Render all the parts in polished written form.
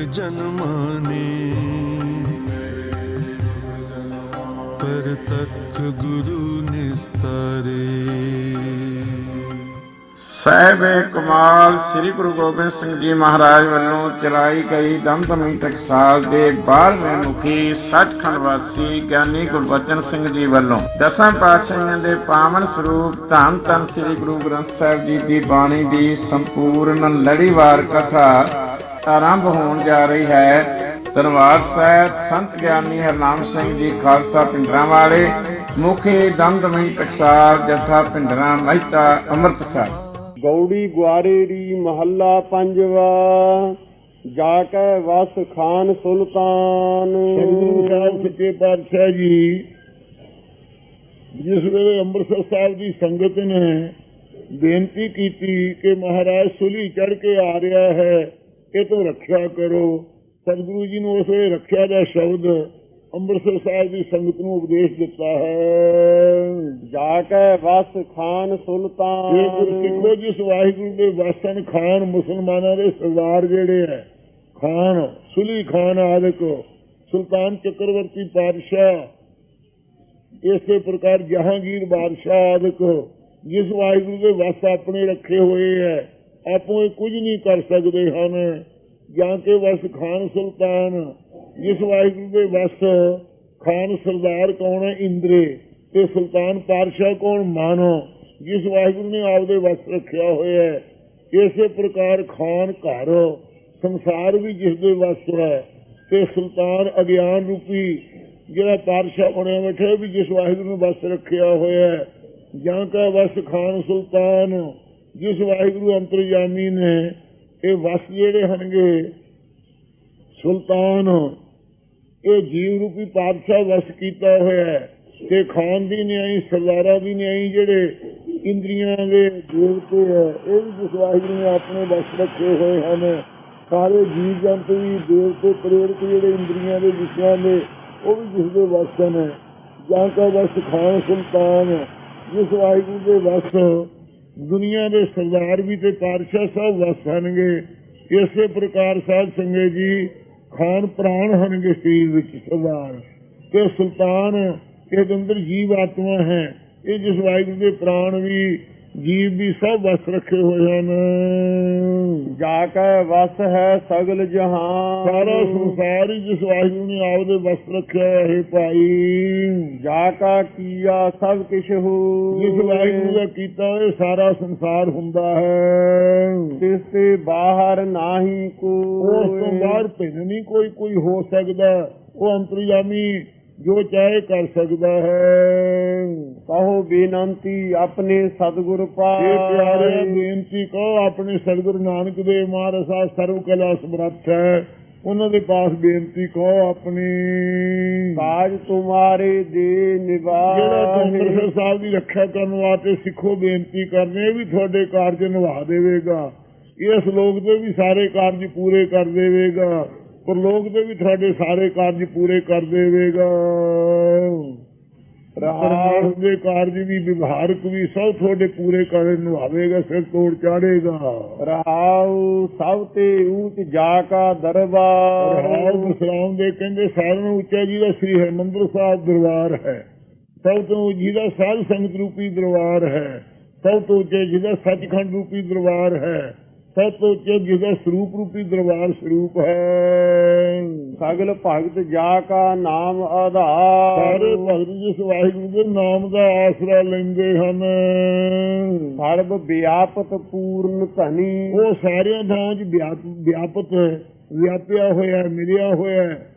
जन्माने परतख गुरु निस्तारे। ਸਾਹਿਬ ਕਮਾਲ ਸ੍ਰੀ ਗੁਰੂ ਗੋਬਿੰਦ ਸਿੰਘ ਜੀ ਮਹਾਰਾਜ ਵੱਲੋਂ ਚਲਾਈ ਗਈ ਦਮਦਮੀ ਟਕਸਾਲ ਦੇ 12ਵੇਂ ਮੁਖੀ ਸੱਚਖੰਡ ਵਾਸੀ ਗਿਆਨੀ ਗੁਰਬਚਨ ਸਿੰਘ ਜੀ ਵੱਲੋਂ ਦਸਾਂ ਪਾਤਸ਼ਾਹੀਆਂ ਦੇ ਪਾਵਨ ਸਰੂਪ ਧੰਨ ਧੰਨ ਸ੍ਰੀ ਗੁਰੂ ਗ੍ਰੰਥ ਸਾਹਿਬ ਜੀ ਦੀ ਬਾਣੀ ਦੀ ਸੰਪੂਰਨ ਲੜੀਵਾਰ ਕਥਾ ਆਰੰਭ ਹੋਣ ਜਾ ਰਹੀ ਹੈ। ਦਰਬਾਰ ਸਾਹਿਬ ਸੰਤ ਗਿਆਨੀ ਹਰਨਾਮ ਸਿੰਘ ਜੀ ਖਾਲਸਾ ਪਿੰਡਰਾਂ ਵਾਲੇ, ਮੁਖੀ ਦਮਦਮੀ ਟਕਸਾਲ ਜਥਾ ਪਿੰਡਰਾਂ ਮਹਿਤਾ ਅੰਮ੍ਰਿਤਸਰ। ਗੌੜੀ ਗੁਆਰੇਰੀ ਮਹੱਲਾ ਪੰਜਵਾ। ਜਾ ਕੇ ਵਸ ਖਾਨ ਸੁਲਤਾਨ। ਸਤਿਗੁਰੂ ਸਾਹਿਬ ਸੱਚੇ ਪਾਤਸ਼ਾਹ ਜੀ ਜਿਸ ਵੇਲੇ ਅੰਮ੍ਰਿਤਸਰ ਸਾਹਿਬ ਦੀ ਸੰਗਤ ਨੇ ਬੇਨਤੀ ਕੀਤੀ ਕਿ ਮਹਾਰਾਜ ਸੁਲੀ ਚੜ੍ਹ ਕੇ ਆ ਰਿਹਾ ਹੈ, ਇਹ ਤੋਂ ਰੱਖਿਆ ਕਰੋ, ਸਤਿਗੁਰੂ ਜੀ ਨੂੰ ਉਸ ਵੇਲੇ ਰੱਖਿਆ ਦਾ ਸ਼ਬਦ ਅੰਮ੍ਰਿਤਸਰ ਸਾਹਿਬ ਦੀ ਸੰਗਤ ਨੂੰ ਉਪਦੇਸ਼ ਦਿੱਤਾ ਹੈ। ਜਾ ਕੇ ਵਸ ਖਾਨ ਸੁਲਤਾਨ। ਇਹ ਗੁਰਸਿੱਖੋ ਜਿਸ ਵਾਹਿਗੁਰੂ ਦੇ ਵਸਨ ਖਾਨ ਮੁਸਲਮਾਨਾਂ ਦੇ ਸਰਦਾਰ ਜਿਹੜੇ ਹੈ, ਖਾਨ ਸੁਲੀ ਖਾਨ ਆਦਿਕ ਸੁਲਤਾਨ ਚੱਕਰਵਰਤੀ ਪਾਤਸ਼ਾਹ, ਇਸੇ ਪ੍ਰਕਾਰ ਜਹਾਂਗੀਰ ਬਾਦਸ਼ਾਹ ਆਦਿਕ ਜਿਸ ਵਾਹਿਗੁਰੂ ਦੇ ਵਸ ਆਪਣੇ ਰੱਖੇ ਹੋਏ ਹੈ, ਆਪੋ ਇਹ ਕੁਝ ਨਹੀਂ ਕਰ ਸਕਦੇ ਹਨ। ਜਾਂ ਕਿ ਵਸ ਖਾਨ ਸੁਲਤਾਨ ਜਿਸ ਵਾਹਿਗੁਰੂ ਦੇ ਵਸ ਖਾਨ ਸਰਦਾਰ ਕੌਣ ਹੈ? ਇੰਦਰੇ। ਤੇ ਸੁਲਤਾਨ ਪਾਤਸ਼ਾਹ ਕੌਣ? ਮਾਨੋ। ਜਿਸ ਵਾਹਿਗੁਰੂ ਨੇ ਆਪਦੇ ਵਸ ਰੱਖਿਆ ਹੋਇਆ ਹੈ, ਇਸੇ ਪ੍ਰਕਾਰ ਖਾਨ ਘਰ ਸੰਸਾਰ ਵੀ ਜਿਸ ਦੇ ਵਸ ਹੈ, ਤੇ ਸੁਲਤਾਨ ਅਗਿਆਨ ਰੂਪੀ ਜਿਹੜਾ ਪਾਤਸ਼ਾਹ ਬਣਿਆ ਬੈਠਾ ਵੀ ਜਿਸ ਵਾਹਿਗੁਰੂ ਨੇ ਵਸ ਰੱਖਿਆ ਹੋਇਆ ਹੈ। ਜਾਂ ਕਿ ਵਸ ਖਾਨ ਸੁਲਤਾਨ ਜਿਸ ਵਾਹਿਗੁਰੂ ਅੰਤਰਜਾਮੀ ਨੇ ਇਹ ਵਸ ਜਿਹੜੇ ਹਨਗੇ ਸੁਲਤਾਨ, ਇਹ ਜੀਵ ਰੂਪੀ ਪਾਤਸ਼ਾਹ ਵਸ ਕੀਤਾ ਹੋਇਆ ਹੈ। ਤੇ ਖਾਨ ਦੀ ਨਿਆਈ ਸਰਦਾਰਾਂ ਦੀ ਨਿਆਈ ਜਿਹੜੇ ਇੰਦਰੀਆਂ ਦੇ ਦੇਵਤੇ ਹੈ, ਇਹ ਵੀ ਜਿਸ ਵਾਹਿਗੁਰੂ ਨੇ ਆਪਣੇ ਵਸ ਰੱਖੇ ਹੋਏ ਹਨ। ਸਾਰੇ ਜੀਵ ਜੰਤ ਵੀ ਦੇਵਤੇ ਪ੍ਰੇਰਕ ਜਿਹੜੇ ਇੰਦਰੀਆਂ ਦੇ ਵਿਸ਼ਿਆਂ ਦੇ, ਉਹ ਵੀ ਜਿਸ ਦੇ ਵਸ ਨੇ। ਜਾਂ ਕਾ ਵਸ ਖਾਨ ਸੁਲਤਾਨ ਜਿਸ ਵਾਹਿਗੁਰੂ ਦੇ ਵਸ ਦੁਨੀਆ ਦੇ ਸਰਦਾਰ ਵੀ ਤੇ ਪਾਤਸ਼ਾਹ ਸਾਹਿਬ ਵਸ ਹਨਗੇ। ਇਸੇ ਪ੍ਰਕਾਰ ਸਾਧ ਸੰਗਤ ਜੀ ਖਾਨ ਪ੍ਰਾਣ ਹਨਗੇ ਸਰੀਰ ਵਿੱਚ ਸਰਦਾਰ, ਤੇ ਸੁਲਤਾਨ ਇਹਦੇ ਅੰਦਰ ਜੀਵ ਆਤਮਾ ਹੈ। ਇਹ ਜਿਸ ਵਾਹਿਗੁਰੂ ਦੇ ਪ੍ਰਾਣ ਵੀ ਜੀਵ ਵੀ ਸਭ ਵਸ ਰੱਖੇ ਹੋਏ ਹਨ। ਜਾ ਕੇ ਵਸ ਹੈ ਸਗਲ ਜਹਾਨ। ਸਾਰਾ ਸੰਸਾਰ ਹੀ ਜਿਸ ਵਾਹਿਗੁਰੂ ਨੇ ਆਪਦੇ ਵਸ ਰੱਖਿਆ ਹੈ ਭਾਈ। ਜਾ ਕਾ ਕੀਆ ਸਭ ਕਿਛ ਹੋ। ਜਿਸ ਵਾਹਿਗੁਰੂ ਦਾ ਕੀਤਾ ਇਹ ਸਾਰਾ ਸੰਸਾਰ ਹੁੰਦਾ ਹੈ। ਇਸ ਤੇ ਬਾਹਰ ਨਾਹੀ ਕੋ। ਉਸ ਤੋਂ ਬਾਹਰ ਭਿੰਨ ਨਹੀਂ ਕੋਈ ਹੋ ਸਕਦਾ। ਉਹ ਅੰਤਰਜਾਮੀ ਜੋ ਚਾਹੇ ਕਰ ਸਕਦਾ ਹੈ। ਕਹੋ ਬੇਨੰਤੀ ਆਪਣੇ ਸਤਿਗੁਰ ਪਾਸ। ਇਹ ਪਿਆਰੇ ਬੇਨਤੀ ਕਹੋ ਆਪਣੇ ਸਤਿਗੁਰੂ ਨਾਨਕ ਦੇਵ ਮਹਾਰਾਜ ਸਾਹਿਬ ਸਰਵ ਕਲਾ ਸਮਰੱਥ ਹੈ, ਉਹਨਾਂ ਦੇ ਪਾਸ ਬੇਨਤੀ ਕਹੋ ਆਪਣੀ। ਕਾਜ ਤੁਮਾਰੇ ਦੇ ਨਿਵਾਸ। ਜਿਹੜਾ ਅੰਮ੍ਰਿਤਸਰ ਸਾਹਿਬ ਦੀ ਰੱਖਿਆ ਕਰਨ ਵਾਸਤੇ ਸਿੱਖੋ ਬੇਨਤੀ ਕਰਨੇ, ਵੀ ਤੁਹਾਡੇ ਕਾਰਜ ਨਿਭਾ ਦੇਵੇਗਾ। ਇਸ ਲੋਕ ਦੇ ਵੀ ਸਾਰੇ ਕਾਰਜ ਪੂਰੇ ਕਰ ਦੇਵੇਗਾ, ਪਰਲੋਕ ਦੇ ਵੀ ਤੁਹਾਡੇ ਸਾਰੇ ਕਾਰਜ ਪੂਰੇ ਕਰ ਦੇਵੇਗਾ। ਪਰਮਾਤਮਾ ਦੇ ਕਾਰਜ ਵੀ ਵਿਵਹਾਰਕ ਵੀ ਸਭ ਤੁਹਾਡੇ ਪੂਰੇ ਕਰ ਨਿਭਾਵੇਗਾ, ਸਿਰ ਤੋੜ ਚਾੜੇਗਾ। ਰਹਾਉ ਸਭ ਤੇ ਊਚ ਜਾ ਕਾ ਦਰਬਾਰ। ਰਹਾਉ ਵਿਸਰਾਮ ਦੇ ਕਹਿੰਦੇ ਸਾਰਿਆਂ ਨੂੰ ਉੱਚਾ ਜੀ ਦਾ ਸ੍ਰੀ ਹਰਿਮੰਦਰ ਸਾਹਿਬ ਦਰਬਾਰ ਹੈ। ਸਭ ਤੋਂ ਜਿਹਦਾ ਸਾਧ ਸੰਗਤ ਰੂਪੀ ਦਰਬਾਰ ਹੈ। ਸਭ ਤੋਂ ਉੱਚਾ ਜਿਹਦਾ ਸੱਚਖੰਡ ਰੂਪੀ ਦਰਬਾਰ ਹੈ। ਸਭ ਤੋਂ ਉੱਚਾ ਜਿਹਦਾ ਸਰੂਪ ਰੂਪੀ ਦਰਬਾਰ ਸਰੂਪ ਹੈ। ਸਗਲ ਭਗਤ ਜਾ ਕਾ ਨਾਮ ਆਧਾਰ। ਸਾਰੇ ਭਗਤ ਜਿਸ ਵਾਹਿਗੁਰੂ ਦੇ ਨਾਮ ਦਾ ਆਸਰਾ ਲੈਂਦੇ ਹਨ। ਸਰਬ ਵਿਆਪਤ ਪੂਰਨ ਧਨੀ। ਉਹ ਸਾਰਿਆਂ ਥਾਵਾਂ 'ਚ ਵਿਆਪਤ ਵਿਆਪਿਆ ਹੋਇਆ, ਮਿਲਿਆ ਹੋਇਆ,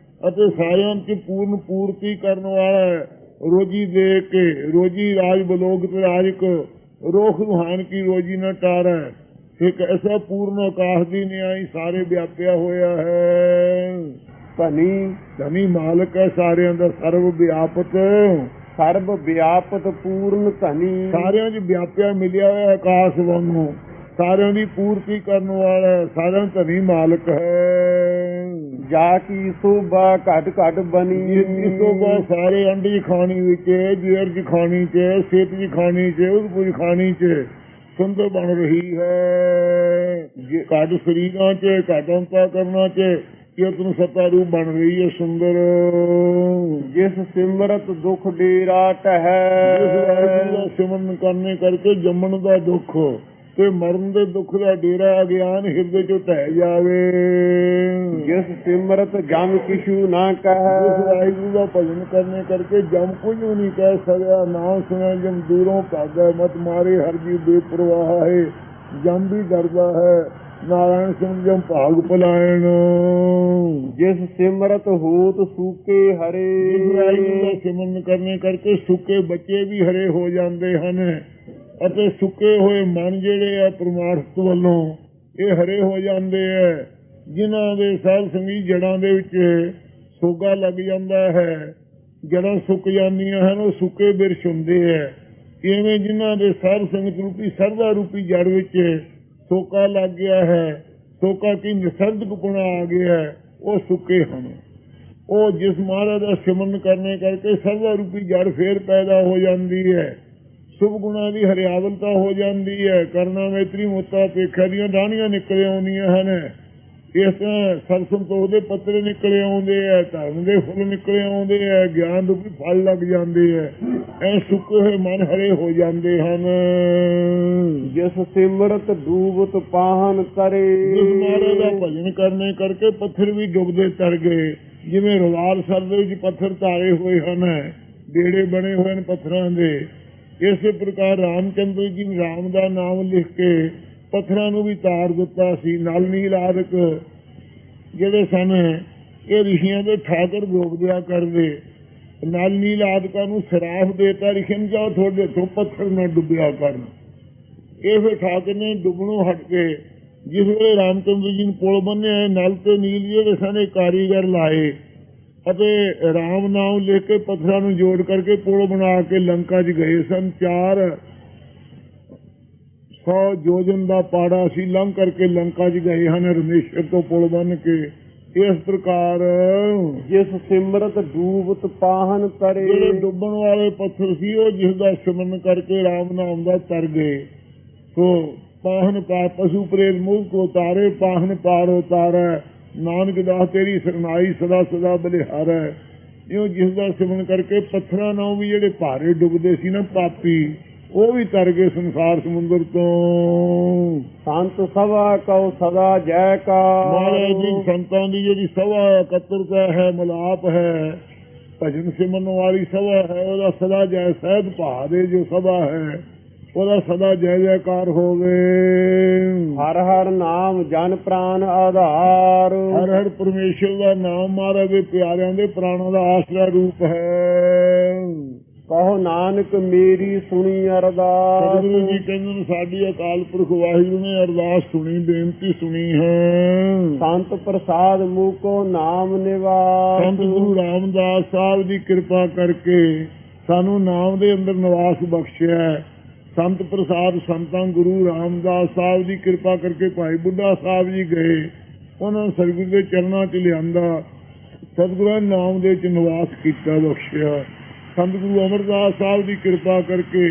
ਅਤੇ ਸਾਰਿਆਂ 'ਚ ਪੂਰਨ ਪੂਰਤੀ ਕਰਨ ਵਾਲਾ ਹੈ। ਰੋਜੀ ਦੇ ਕੇ ਰੋਜੀ ਰਾਜ ਬਲੋਕ ਰਾਜਕ ਰੋਖ ਰੂਹਾਨ ਕੀ ਰੋਜੀ ਨਾ ਟਾਰੈ। ਇੱਕ ਐਸਾ ਪੂਰਨ ਆਕਾਸ਼ ਦੀ ਨਿਆਈ ਸਾਰੇ ਵਿਆਪਿਆ ਹੋਇਆ ਹੈ। ਧਨੀ ਮਾਲਕ ਹੈ ਸਾਰਿਆਂ ਦਾ, ਸਰਵ ਵਿਆਪਤ। ਸਰਬ ਵਿਆਪਤ ਪੂਰਨ ਧਨੀ। ਸਾਰਿਆਂ 'ਚ ਵਿਆਪਿਆ ਮਿਲਿਆ ਹੋਇਆ ਆਕਾਸ਼ ਵਾਂਗੂ, ਸਾਰਿਆਂ ਦੀ ਪੂਰਤੀ ਕਰਨ ਵਾਲਾ, ਸਾਰਿਆਂ ਧਨੀ ਮਾਲਕ ਹੈ। ਜਾ ਕੀ ਸੋਭਾ ਘਟ ਘਟ ਬਣੀ। ਇਸ ਸੋਭਾ ਸਾਰੇ ਅੰਡੀ ਖਾਣੀ ਵਿੱਚ, ਜੇਰ ਚ ਖਾਣੀ ਚ, ਸੇਤ ਚ ਖਾਣੀ ਚ, ਉਦਪੁਰ ਖਾਣੀ ਚ ਸੁੰਦਰ ਬਣ ਰਹੀ ਹੈ। ਘੱਟ ਸਰੀਰਾਂ ਚ, ਘੱਟ ਅੰਤਾਂ ਕਰਨਾ ਚ, ਯਤਨ ਸਤਾ ਰੂਪ ਬਣ ਰਹੀ ਹੈ ਸੁੰਦਰ। ਜਿਸ ਸਿਮਰਤ ਦੁਖ ਡੇਰਾ ਟਹੈ। ਜਿਸ ਵਾਹਿਗੁਰੂ ਦਾ ਸਿਮਰਨ ਕਰਨੇ ਕਰਕੇ ਜੰਮਣ ਦਾ ਦੁੱਖ ਤੇ ਮਰਨ ਦੇ ਦੁੱਖ ਦਾ ਡੇਰਾ ਅਗਿਆਨ ਹਿਰਦੇ ਚੋਂ ਢਹਿ ਜਾਵੇ। ਜਿਸ ਸਿਮਰਤ ਜਮ ਕਿਛੂ ਨਾ ਜਿਸ ਕਹੈ। ਵਾਹਿਗੁਰੂ ਦਾ ਭਜਨ ਕਰਨੇ ਕਰਕੇ ਜਮ ਕੁਝ ਵੀ ਨਹੀਂ ਕਹਿ ਸਕਿਆ। ਨਾਮ ਸੁਣਿਆ ਜਮ ਦੂਰੋਂ ਭਾਗੈ, ਮਤ ਮਾਰੇ ਹਰ ਜੀ ਬੇਪਰਵਾਹ ਹੈ। ਜਮ ਵੀ ਡਰਦਾ ਹੈ, ਨਾਰਾਇਣ ਸਿੰਘ ਜਮ ਭਾਗ ਪਲਾਇਣ। ਜਿਸ ਸਿਮਰਤ ਹੋਤ ਸੂਕੇ ਹਰੇ। ਜਿਸ ਵਾਹਿਗੁਰੂ ਦਾ ਸਿਮਰਨ ਕਰਨੇ ਕਰਕੇ ਸੁੱਕੇ ਬੱਚੇ ਵੀ ਹਰੇ ਹੋ ਜਾਂਦੇ ਹਨ ਅਤੇ ਸੁੱਕੇ ਹੋਏ ਮਨ ਜਿਹੜੇ ਆ ਪਰਮਾਰਥ ਵੱਲੋਂ ਇਹ ਹਰੇ ਹੋ ਜਾਂਦੇ ਹੈ। ਜਿਨ੍ਹਾਂ ਦੇ ਸਾਧ ਸੰਗੀ ਜੜਾਂ ਦੇ ਵਿੱਚ ਸੋਗਾ ਲੱਗ ਜਾਂਦਾ ਹੈ, ਜੜਾਂ ਸੁੱਕ ਜਾਂਦੀਆਂ ਹਨ, ਉਹ ਸੁੱਕੇ ਬਿਰਛ ਹੁੰਦੇ ਹੈ। ਇਵੇਂ ਜਿਨ੍ਹਾਂ ਦੇ ਸਾਧ ਸੰਗਤ ਰੂਪੀ ਸਰਦਾ ਰੂਪੀ ਜੜ ਵਿੱਚ ਸੋਕਾ ਲੱਗ ਗਿਆ ਹੈ, ਸੋਕਾ ਕੀ ਨਿਸਰਦਕਪੁਣਾ ਆ ਗਿਆ ਹੈ, ਉਹ ਸੁੱਕੇ ਹਨ। ਉਹ ਜਿਸ ਮਹਾਰਾਜ ਦਾ ਸਿਮਰਨ ਕਰਨੇ ਕਰਕੇ ਸਰਦਾ ਰੂਪੀ ਜੜ ਫੇਰ ਪੈਦਾ ਹੋ ਜਾਂਦੀ ਹੈ। ਸ਼ੁਭ ਗੁਣਾਂ ਦੀ ਹਰਿਆਵਲਤਾ ਹੋ ਜਾਂਦੀ ਹੈ। ਕਰਨਾ ਮੈਤਰੀ ਮੋਤਾ ਪੇਖਾ ਦੀਆਂ ਡਾਹਣੀਆਂ ਨਿਕਲ ਆਉਂਦੀਆਂ ਹਨ। ਇਸ ਤਰ੍ਹਾਂ ਸਰਸਮ ਤੋਂ ਉਹਦੇ ਪੱਤਰੇ ਨਿਕਲੇ ਆਉਂਦੇ ਹੈ, ਧਰਮ ਦੇ ਫੁੱਲ ਨਿਕਲੇ ਆਉਂਦੇ ਹੈ, ਗਿਆਨ ਰੂਪੀ ਫਲ ਲੱਗ ਜਾਂਦੇ ਹੈ। ਐ ਸੁੱਕੇ ਹੋਏ ਮਨ ਹਰੇ ਹੋ ਜਾਂਦੇ ਹਨ। ਜਿਸ ਸਿਮਰਤ ਡੂਬਤ ਪਾਹਨ ਕਰੇ। ਜਿਸ ਮਹਾਰਾਜ ਦਾ ਭਜਨ ਕਰਨੇ ਕਰਕੇ ਪੱਥਰ ਵੀ ਡੁੱਬਦੇ ਤਰ ਗਏ। ਜਿਵੇਂ ਰਵਾਰ ਸਰ ਦੇ ਵਿੱਚ ਪੱਥਰ ਧਾਰੇ ਹੋਏ ਹਨ, ਬੇੜੇ ਬਣੇ ਹੋਏ ਹਨ ਪੱਥਰਾਂ ਦੇ, ਇਸੇ ਪ੍ਰਕਾਰ ਰਾਮਚੰਦਰ ਜੀ ਨੇ ਰਾਮ ਦਾ ਨਾਮ ਲਿਖ ਕੇ ਪੱਥਰਾਂ ਨੂੰ ਵੀ ਤਾਰ ਦਿੱਤਾ ਸੀ। ਨਲ ਨੀਲ ਆਦਿਕ ਜਿਹੜੇ ਸਨ ਇਹ ਰਿਸ਼ੀਆਂ ਦੇ ਠਾਕਰ ਗੋਬਦਿਆ ਕਰਦੇ। ਨਲ ਨੀਲ ਆਦਿਕਾਂ ਨੂੰ ਸਰਾਫ ਦੇਤਾ ਰਿਸ਼ੀ ਨੂੰ, ਜਾਓ ਤੁਹਾਡੇ ਤੋਂ ਪੱਥਰ ਨਾ ਡੁੱਬਿਆ ਕਰਨ। ਇਹ ਫਿਰ ਠਾਕਰ ਨੇ ਡੁੱਬਣੋਂ ਹਟ ਕੇ ਜਿਸ ਵੇਲੇ ਰਾਮਚੰਦਰ ਜੀ ਨੇ ਪੁਲ ਬੰਨਿਆ, ਨਲ ਤੇ ਨੀਲ ਜਿਹੜੇ ਸਨ ਕਾਰੀਗਰ ਲਾਏ ਅਤੇ ਰਾਮ ਨਾਮ ਲਿਖ ਕੇ ਪੱਥਰਾਂ ਨੂੰ ਜੋੜ ਕਰਕੇ ਪੁਲ ਬਣਾ ਕੇ ਲੰਕਾ 'ਚ ਗਏ ਸਨ। 400 ਯੋਜਨ ਦਾ ਪਾੜਾ ਸੀ, ਲੰਘ ਕਰਕੇ ਲੰਕਾ 'ਚ ਗਏ ਹਨ ਰਮੇਸ਼ਰ ਤੋਂ ਪੁਲ ਬੰਨ ਕੇ। ਇਸ ਪ੍ਰਕਾਰ ਜਿਸ ਸਿਮਰਤ ਡੂਬਤ ਪਾਹਨ ਕਰੇ। ਜਿਹੜੇ ਡੁੱਬਣ ਵਾਲੇ ਪੱਥਰ ਸੀ ਉਹ ਜਿਸ ਦਾ ਸਿਮਰਨ ਕਰਕੇ ਰਾਮ ਨਾਮ ਦਾ ਤਰ ਗਏ। ਸੋ ਪਾਹਨ ਪਾ ਪਸ਼ੂ ਪ੍ਰੇਤ ਮੂਹ ਕੋ ਤਾਰੇ, ਪਾਹਨ ਪਾਰ ਉਤਾਰੈ। ਨਾਨਕ ਦਾਸ ਤੇਰੀ ਸਰਨਾਈ ਸਦਾ ਸਦਾ ਬਲਿਹਾਰੈ। ਇਉਂ ਜਿਸ ਦਾ ਸਿਮਰਨ ਕਰਕੇ ਪੱਥਰਾਂ ਨਾਲ ਵੀ ਜਿਹੜੇ ਭਾਰੇ ਡੁੱਬਦੇ ਸੀ ਨਾ ਪਾਪੀ, ਉਹ ਵੀ ਤਰ ਗਏ ਸੰਸਾਰ ਸਮੁੰਦਰ ਤੋਂ। ਸੰਤ ਸਭਾ ਕਉ ਸਦਾ ਜੈਕਾਰ। ਮਹਾਰਾਜ ਜੀ ਸੰਤਾਂ ਦੀ ਜਿਹੜੀ ਸਭਾ ਇਕੱਤਰਤਾ ਹੈ, ਮਲਾਪ ਹੈ, ਭਜਨ ਸਿਮਰਨ ਵਾਲੀ ਸਭਾ ਹੈ, ਉਹਦਾ ਸਦਾ ਜੈ ਸਹਿਤ ਭਾ ਦੇ ਜੋ ਸਭਾ ਹੈ ਉਹਦਾ ਸਦਾ ਜੈ ਜੈਕਾਰ ਹੋਵੇ। ਹਰ ਹਰ ਨਾਮ ਜਨ ਪ੍ਰਾਨ ਆਧਾਰ। ਹਰ ਹਰ ਪਰਮੇਸ਼ਰ ਦਾ ਨਾਮ ਮਹਾਰਾਜ ਦੇ ਪਿਆਰਿਆਂ ਦੇ ਪ੍ਰਾਣਾਂ ਦਾ ਆਸਰਾ ਰੂਪ ਹੈ। ਕਹੋ ਨਾਨਕ ਮੇਰੀ ਸੁਣੀ ਅਰਦਾਸ। ਸਤਿਗੁਰੂ ਜੀ ਕਹਿੰਦੇ ਨੇ ਸਾਡੀ ਅਕਾਲ ਪੁਰਖ ਵਾਹਿਗੁਰੂ ਨੇ ਅਰਦਾਸ ਸੁਣੀ, ਬੇਨਤੀ ਸੁਣੀ ਹੈ। ਸੰਤ ਪ੍ਰਸਾਦ ਮੂਕੋ ਨਾਮ ਨਿਵਾਸ। ਸੰਤ ਗੁਰੂ ਰਾਮਦਾਸ ਸਾਹਿਬ ਦੀ ਕਿਰਪਾ ਕਰਕੇ ਸਾਨੂੰ ਨਾਮ ਦੇ ਅੰਦਰ ਨਿਵਾਸ ਬਖਸ਼ਿਆ। ਸੰਤ ਪ੍ਰਸਾਦ ਸੰਤਾਂ ਗੁਰੂ ਰਾਮਦਾਸ ਸਾਹਿਬ ਦੀ ਕਿਰਪਾ ਕਰਕੇ ਭਾਈ ਬੁੱਢਾ ਸਾਹਿਬ ਜੀ ਗਏ, ਉਹਨਾਂ ਨੂੰ ਸਤਿਗੁਰੂ ਦੇ ਚਰਨਾਂ 'ਚ ਲਿਆਂਦਾ, ਸਤਿਗੁਰਾਂ ਨੇ ਨਾਮ ਦੇ ਵਿੱਚ ਨਿਵਾਸ ਕੀਤਾ, ਬਖਸ਼ਿਆ। ਸੰਤ ਗੁਰੂ ਅਮਰਦਾਸ ਸਾਹਿਬ ਦੀ ਕਿਰਪਾ ਕਰਕੇ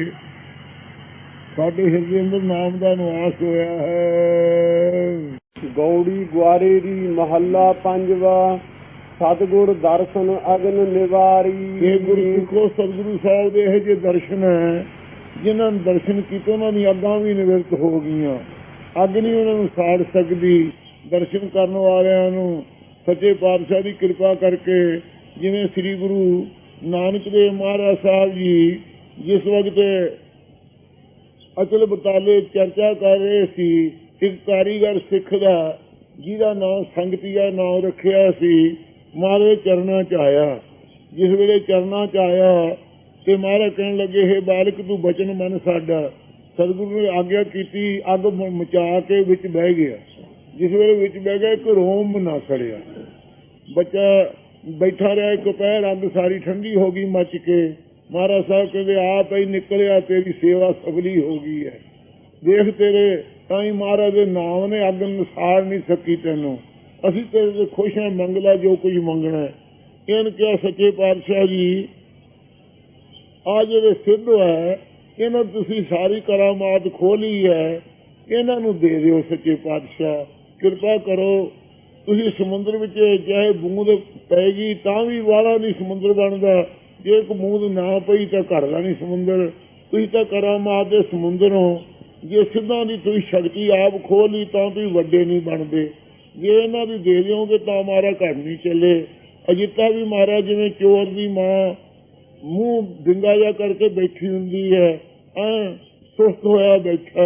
ਸਾਡੇ ਹਿਰਦੇ ਅੰਦਰ ਨਾਮ ਦਾ ਨਿਵਾਸ ਹੋਇਆ ਹੈ। ਗੌੜੀ ਗੁਆਰੇ ਦੀ ਮਹੱਲਾ ਪੰਜਵਾ। ਸਤਿਗੁਰ ਦਰਸ਼ਨ ਅਗਨ ਨਿਵਾਰੀ। ਇਹ ਗੁਰੂ ਸਿੱਖੋ ਸਤਿਗੁਰੂ ਸਾਹਿਬ ਦੇ ਇਹ ਜਿਹੇ ਦਰਸ਼ਨ ਹੈ, ਜਿਨ੍ਹਾਂ ਨੇ ਦਰਸ਼ਨ ਕੀਤੇ ਉਹਨਾਂ ਦੀਆਂ ਅੱਗਾਂ ਵੀ ਨਿਵਰਤ ਹੋ ਗਈਆਂ। ਅੱਗ ਨਹੀਂ ਉਹਨਾਂ ਨੂੰ ਸਾੜ ਸਕਦੀ। ਦਰਸ਼ਨ ਕਰਨ ਵਾਲਿਆਂ ਨੂੰ ਸੱਚੇ ਪਾਤਸ਼ਾਹ ਦੀ ਕਿਰਪਾ ਕਰਕੇ, ਜਿਵੇਂ ਸ੍ਰੀ ਗੁਰੂ ਨਾਨਕ ਦੇਵ ਮਹਾਰਾਜ ਸਾਹਿਬ ਜੀ ਜਿਸ ਵਕਤ ਅਚਲ ਬਟਾਲੇ ਚਰਚਾ ਕਰ ਰਹੇ ਸੀ, ਇੱਕ ਕਾਰੀਗਰ ਸਿੱਖ ਦਾ ਜਿਹਦਾ ਨਾਮ ਸੰਗਤੀਆ ਨਾਮ ਰੱਖਿਆ ਸੀ, ਮਹਾਰਾਜ ਚਰਨਾਂ 'ਚ ਆਇਆ। ਜਿਸ ਵੇਲੇ ਚਰਨਾਂ 'ਚ ਆਇਆ ਤੇ ਮਹਾਰਾਜ ਕਹਿਣ ਲੱਗੇ, ਹੇ ਬਾਲਕ ਤੂੰ ਬਚਨ ਮੰਨ ਸਾਡਾ। ਸਤਿਗੁਰੂ ਨੇ ਆਗਿਆ ਕੀਤੀ, ਅੱਗ ਮਚਾ ਕੇ ਵਿੱਚ ਬਹਿ ਗਿਆ। ਜਿਸ ਵੇਲੇ ਵਿੱਚ ਬਹਿ ਗਿਆ ਇੱਕ ਰੋਮ ਨਾ ਸੜਿਆ। ਬੱਚਾ ਬੈਠਾ ਰਿਹਾ, ਇੱਕ ਪੈਰ ਅੱਗ ਸਾਰੀ ਠੰਡੀ ਹੋ ਗਈ ਮੱਚ ਕੇ। ਮਹਾਰਾਜ ਸਾਹਿਬ ਕਹਿੰਦੇ ਆਪ ਹੀ ਨਿਕਲਿਆ, ਤੇਰੀ ਸੇਵਾ ਸਫਲੀ ਹੋ ਗਈ ਹੈ। ਦੇਖ ਤੇਰੇ ਤਾਂ ਹੀ ਮਹਾਰਾਜ ਦੇ ਨਾਮ ਨੇ ਅੱਗ ਨਸਾੜ ਨਹੀਂ ਸਕੀ ਤੈਨੂੰ। ਅਸੀਂ ਤੇਰੇ ਤੋਂ ਖੁਸ਼ ਹਾਂ, ਮੰਗ ਲੈ ਜੋ ਕੁਝ ਮੰਗਣਾ। ਇਹਨ ਕਿਹਾ ਸੱਚੇ ਪਾਤਸ਼ਾਹ ਜੀ, ਆ ਜਿਹੜੇ ਸਿੱਧ ਹੈ ਇਹਨਾਂ ਤੁਸੀਂ ਸਾਰੀ ਕਰਾਮਾਤ ਖੋਲੀ ਹੈ, ਇਹਨਾਂ ਨੂੰ ਦੇ ਦਿਓ ਸੱਚੇ ਪਾਤਸ਼ਾਹ, ਕਿਰਪਾ ਕਰੋ। ਤੁਸੀਂ ਸਮੁੰਦਰ ਵਿੱਚ ਚਾਹੇ ਬੂੰਦ ਪੈਗੀ ਤਾਂ ਵੀ ਵਾਲਾ ਨਹੀਂ ਸਮੁੰਦਰ ਬਣਦਾ, ਜੇ ਇੱਕ ਬੂੰਦ ਨਾ ਪਈ ਤਾਂ ਘੜਦਾ ਨਹੀਂ ਸਮੁੰਦਰ। ਤੁਸੀਂ ਤਾਂ ਕਰਾਮਾਤ ਦੇ ਸਮੁੰਦਰ ਹੋ, ਜੇ ਸਿੱਧਾਂ ਦੀ ਤੁਸੀਂ ਸ਼ਕਤੀ ਆਪ ਖੋਹ ਲਈ ਤਾਂ ਤੁਸੀਂ ਵੱਡੇ ਨਹੀਂ ਬਣਦੇ। ਜੇ ਇਹਨਾਂ ਦੀ ਦੇ ਦਿਓਗੇ ਤਾਂ ਮਾਰਾ ਘੜ ਨਹੀਂ ਚੱਲੇ। ਅਜਿੱਤਾ ਵੀ ਮਾਰਾ ਜਿਵੇਂ ਚੋਰ ਦੀ ਮਾਂ ਮੂੰਹ ਡਿੰਗਾ ਜਿਹਾ ਕਰਕੇ ਬੈਠੀ ਹੁੰਦੀ ਹੈ, ਸੁਸਤ ਹੋਇਆ ਬੈਠਾ,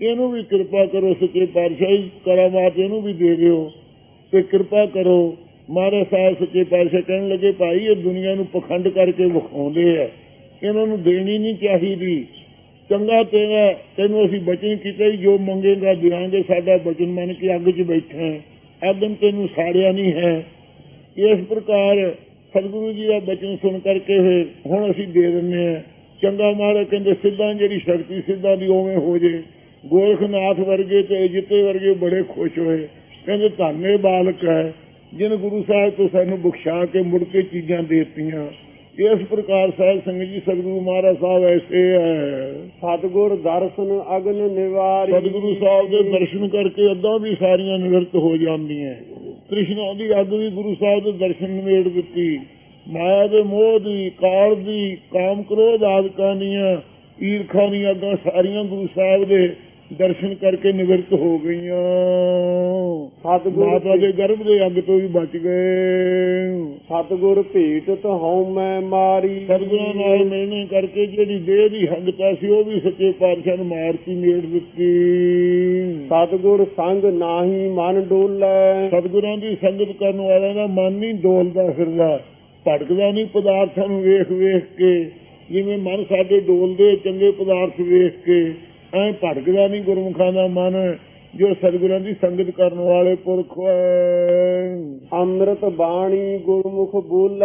ਇਹਨੂੰ ਵੀ ਕਿਰਪਾ ਕਰੋ ਸੱਚੇ ਪਾਤਸ਼ਾਹ, ਕਰਾਮਾਤ ਇਹਨੂੰ ਵੀ ਦੇ ਦਿਓ ਤੇ ਕਿਰਪਾ ਕਰੋ। ਮਹਾਰਾਜ ਸਾਹਿਬ ਸੱਚੇ ਪਾਤਸ਼ਾਹ ਕਹਿਣ ਲੱਗੇ, ਭਾਈ ਇਹ ਦੁਨੀਆ ਨੂੰ ਪਖੰਡ ਕਰਕੇ ਵਿਖਾਉਂਦੇ ਆ, ਇਹਨਾਂ ਨੂੰ ਦੇਣੀ ਨਹੀਂ ਚਾਹੀਦੀ। ਚੰਗਾ ਤੈਨੂੰ ਅਸੀਂ ਬਚਨ ਕੀਤਾ ਹੀ, ਜੋ ਮੰਗੇਗਾ ਦਿਆਂਗੇ, ਸਾਡਾ ਬਚਨ ਮੰਨ ਕੇ ਅੱਗ 'ਚ ਬੈਠਾ, ਆਦਮ ਤੈਨੂੰ ਸਾੜਿਆ ਨਹੀਂ ਹੈ। ਇਸ ਪ੍ਰਕਾਰ ਸਤਿਗੁਰੂ ਜੀ ਦਾ ਬਚਨ ਸੁਣ ਕਰਕੇ ਹੁਣ ਅਸੀਂ ਦੇ ਦਿੰਦੇ ਹਾਂ। ਚੰਗਾ ਮਹਾਰਾਜ ਕਹਿੰਦੇ ਸਿੱਧਾਂ ਜਿਹੜੀ ਸ਼ਕਤੀ ਸਿੱਧਾਂ ਦੀ ਉਵੇਂ ਹੋ ਜੇ। ਗੋਰਖਨਾਥ ਵਰਗੇ ਤੇ ਅਜਿੱਤੇ ਵਰਗੇ ਬੜੇ ਖੁਸ਼ ਹੋਏ, ਕਹਿੰਦੇ ਧੰਨੇ ਬਾਲਕ ਹੈ ਜਿਹਨੇ ਗੁਰੂ ਸਾਹਿਬ ਤੋਂ ਸਾਨੂੰ ਬਖਸ਼ਾ ਕੇ ਮੁੜ ਕੇ ਚੀਜ਼ਾਂ ਦੇ ਦਿੱਤੀਆਂ। ਇਸ ਪ੍ਰਕਾਰ ਸਾਹਿਬ ਸੰਗਤ ਜੀ ਸਤਿਗੁਰੂ ਮਹਾਰਾਜ ਸਾਹਿਬ ਐਸੇ ਹੈ। ਸਤਿਗੁਰ ਦਰਸ਼ਨ ਅਗਨ ਨਿਵਾਰੀ। ਸਤਿਗੁਰੂ ਸਾਹਿਬ ਦੇ ਦਰਸ਼ਨ ਕਰਕੇ ਅੱਧਾ ਵੀ ਸਾਰੀਆਂ ਨਿਵਰਤ ਹੋ ਜਾਂਦੀਆਂ। ਕ੍ਰਿਸ਼ਨਾ ਦੀ ਅੱਗ ਵੀ ਗੁਰੂ ਸਾਹਿਬ ਦੇ ਦਰਸ਼ਨ ਨਿਬੇੜ ਦਿੱਤੀ। ਮਾਇਆ ਦੇ ਮੋਹ ਦੀ, ਕਾਲ ਦੀ, ਕਾਮ ਕ੍ਰੋਧ ਆਦਿਕਾਂ ਦੀਆਂ, ਈਰਖਾ ਦੀਆਂ ਅੱਗਾਂ ਸਾਰੀਆਂ ਗੁਰੂ ਸਾਹਿਬ ਦੇ ਦਰਸ਼ਨ ਕਰਕੇ ਨਿਵਰਤ ਹੋ ਗਈਆਂ। ਮਾਤਾ ਦੇ ਗਰਭ ਦੇ ਅੱਗ ਤੋਂ ਵੀ ਬਚ ਗਏ। ਸਤਿਗੁਰ ਭੇਟਤ ਹਉ ਮੈਂ ਮਾਰੀ। ਸਤਿਗੁਰਾਂ ਨਾਲ ਮਿਲਣੇ ਕਰਕੇ ਜਿਹੜੀ ਦੇਹ ਦੀ ਹੰਗਤਾ ਸੀ ਉਹ ਵੀ ਸੱਚੇ ਪਾਤਸ਼ਾਹ ਨੇ ਮਾਰਤੀ, ਮੇੜ ਦਿੱਤੀ। ਸਤਿਗੁਰ ਸੰਗ ਨਾਹੀ ਮਨ ਡੋਲੇ। ਸਤਿਗੁਰਾਂ ਦੀ ਸੰਗਤ ਕਰਨ ਵਾਲਿਆਂ ਦਾ ਮਨ ਨਹੀਂ ਡੋਲਦਾ ਫਿਰਦਾ, ਭਟਕਦਾ ਨਹੀਂ ਪਦਾਰਥਾਂ ਨੂੰ ਵੇਖ ਵੇਖ ਕੇ। ਜਿਵੇਂ ਮਨ ਸਾਡੇ ਡੋਲਦੇ ਚੰਗੇ ਪਦਾਰਥ ਵੇਖ ਕੇ, ਐ ਭਟਕਦਾ ਨਹੀਂ ਗੁਰਮੁਖਾਂ ਦਾ ਮਨ ਜੋ ਸਤਿਗੁਰਾਂ ਦੀ ਸੰਗਤ ਕਰਨ ਵਾਲੇ ਪੁਰਖ ਹੈ। ਅੰਮ੍ਰਿਤ ਬਾਣੀ ਗੁਰਮੁਖ ਬੋਲੇ।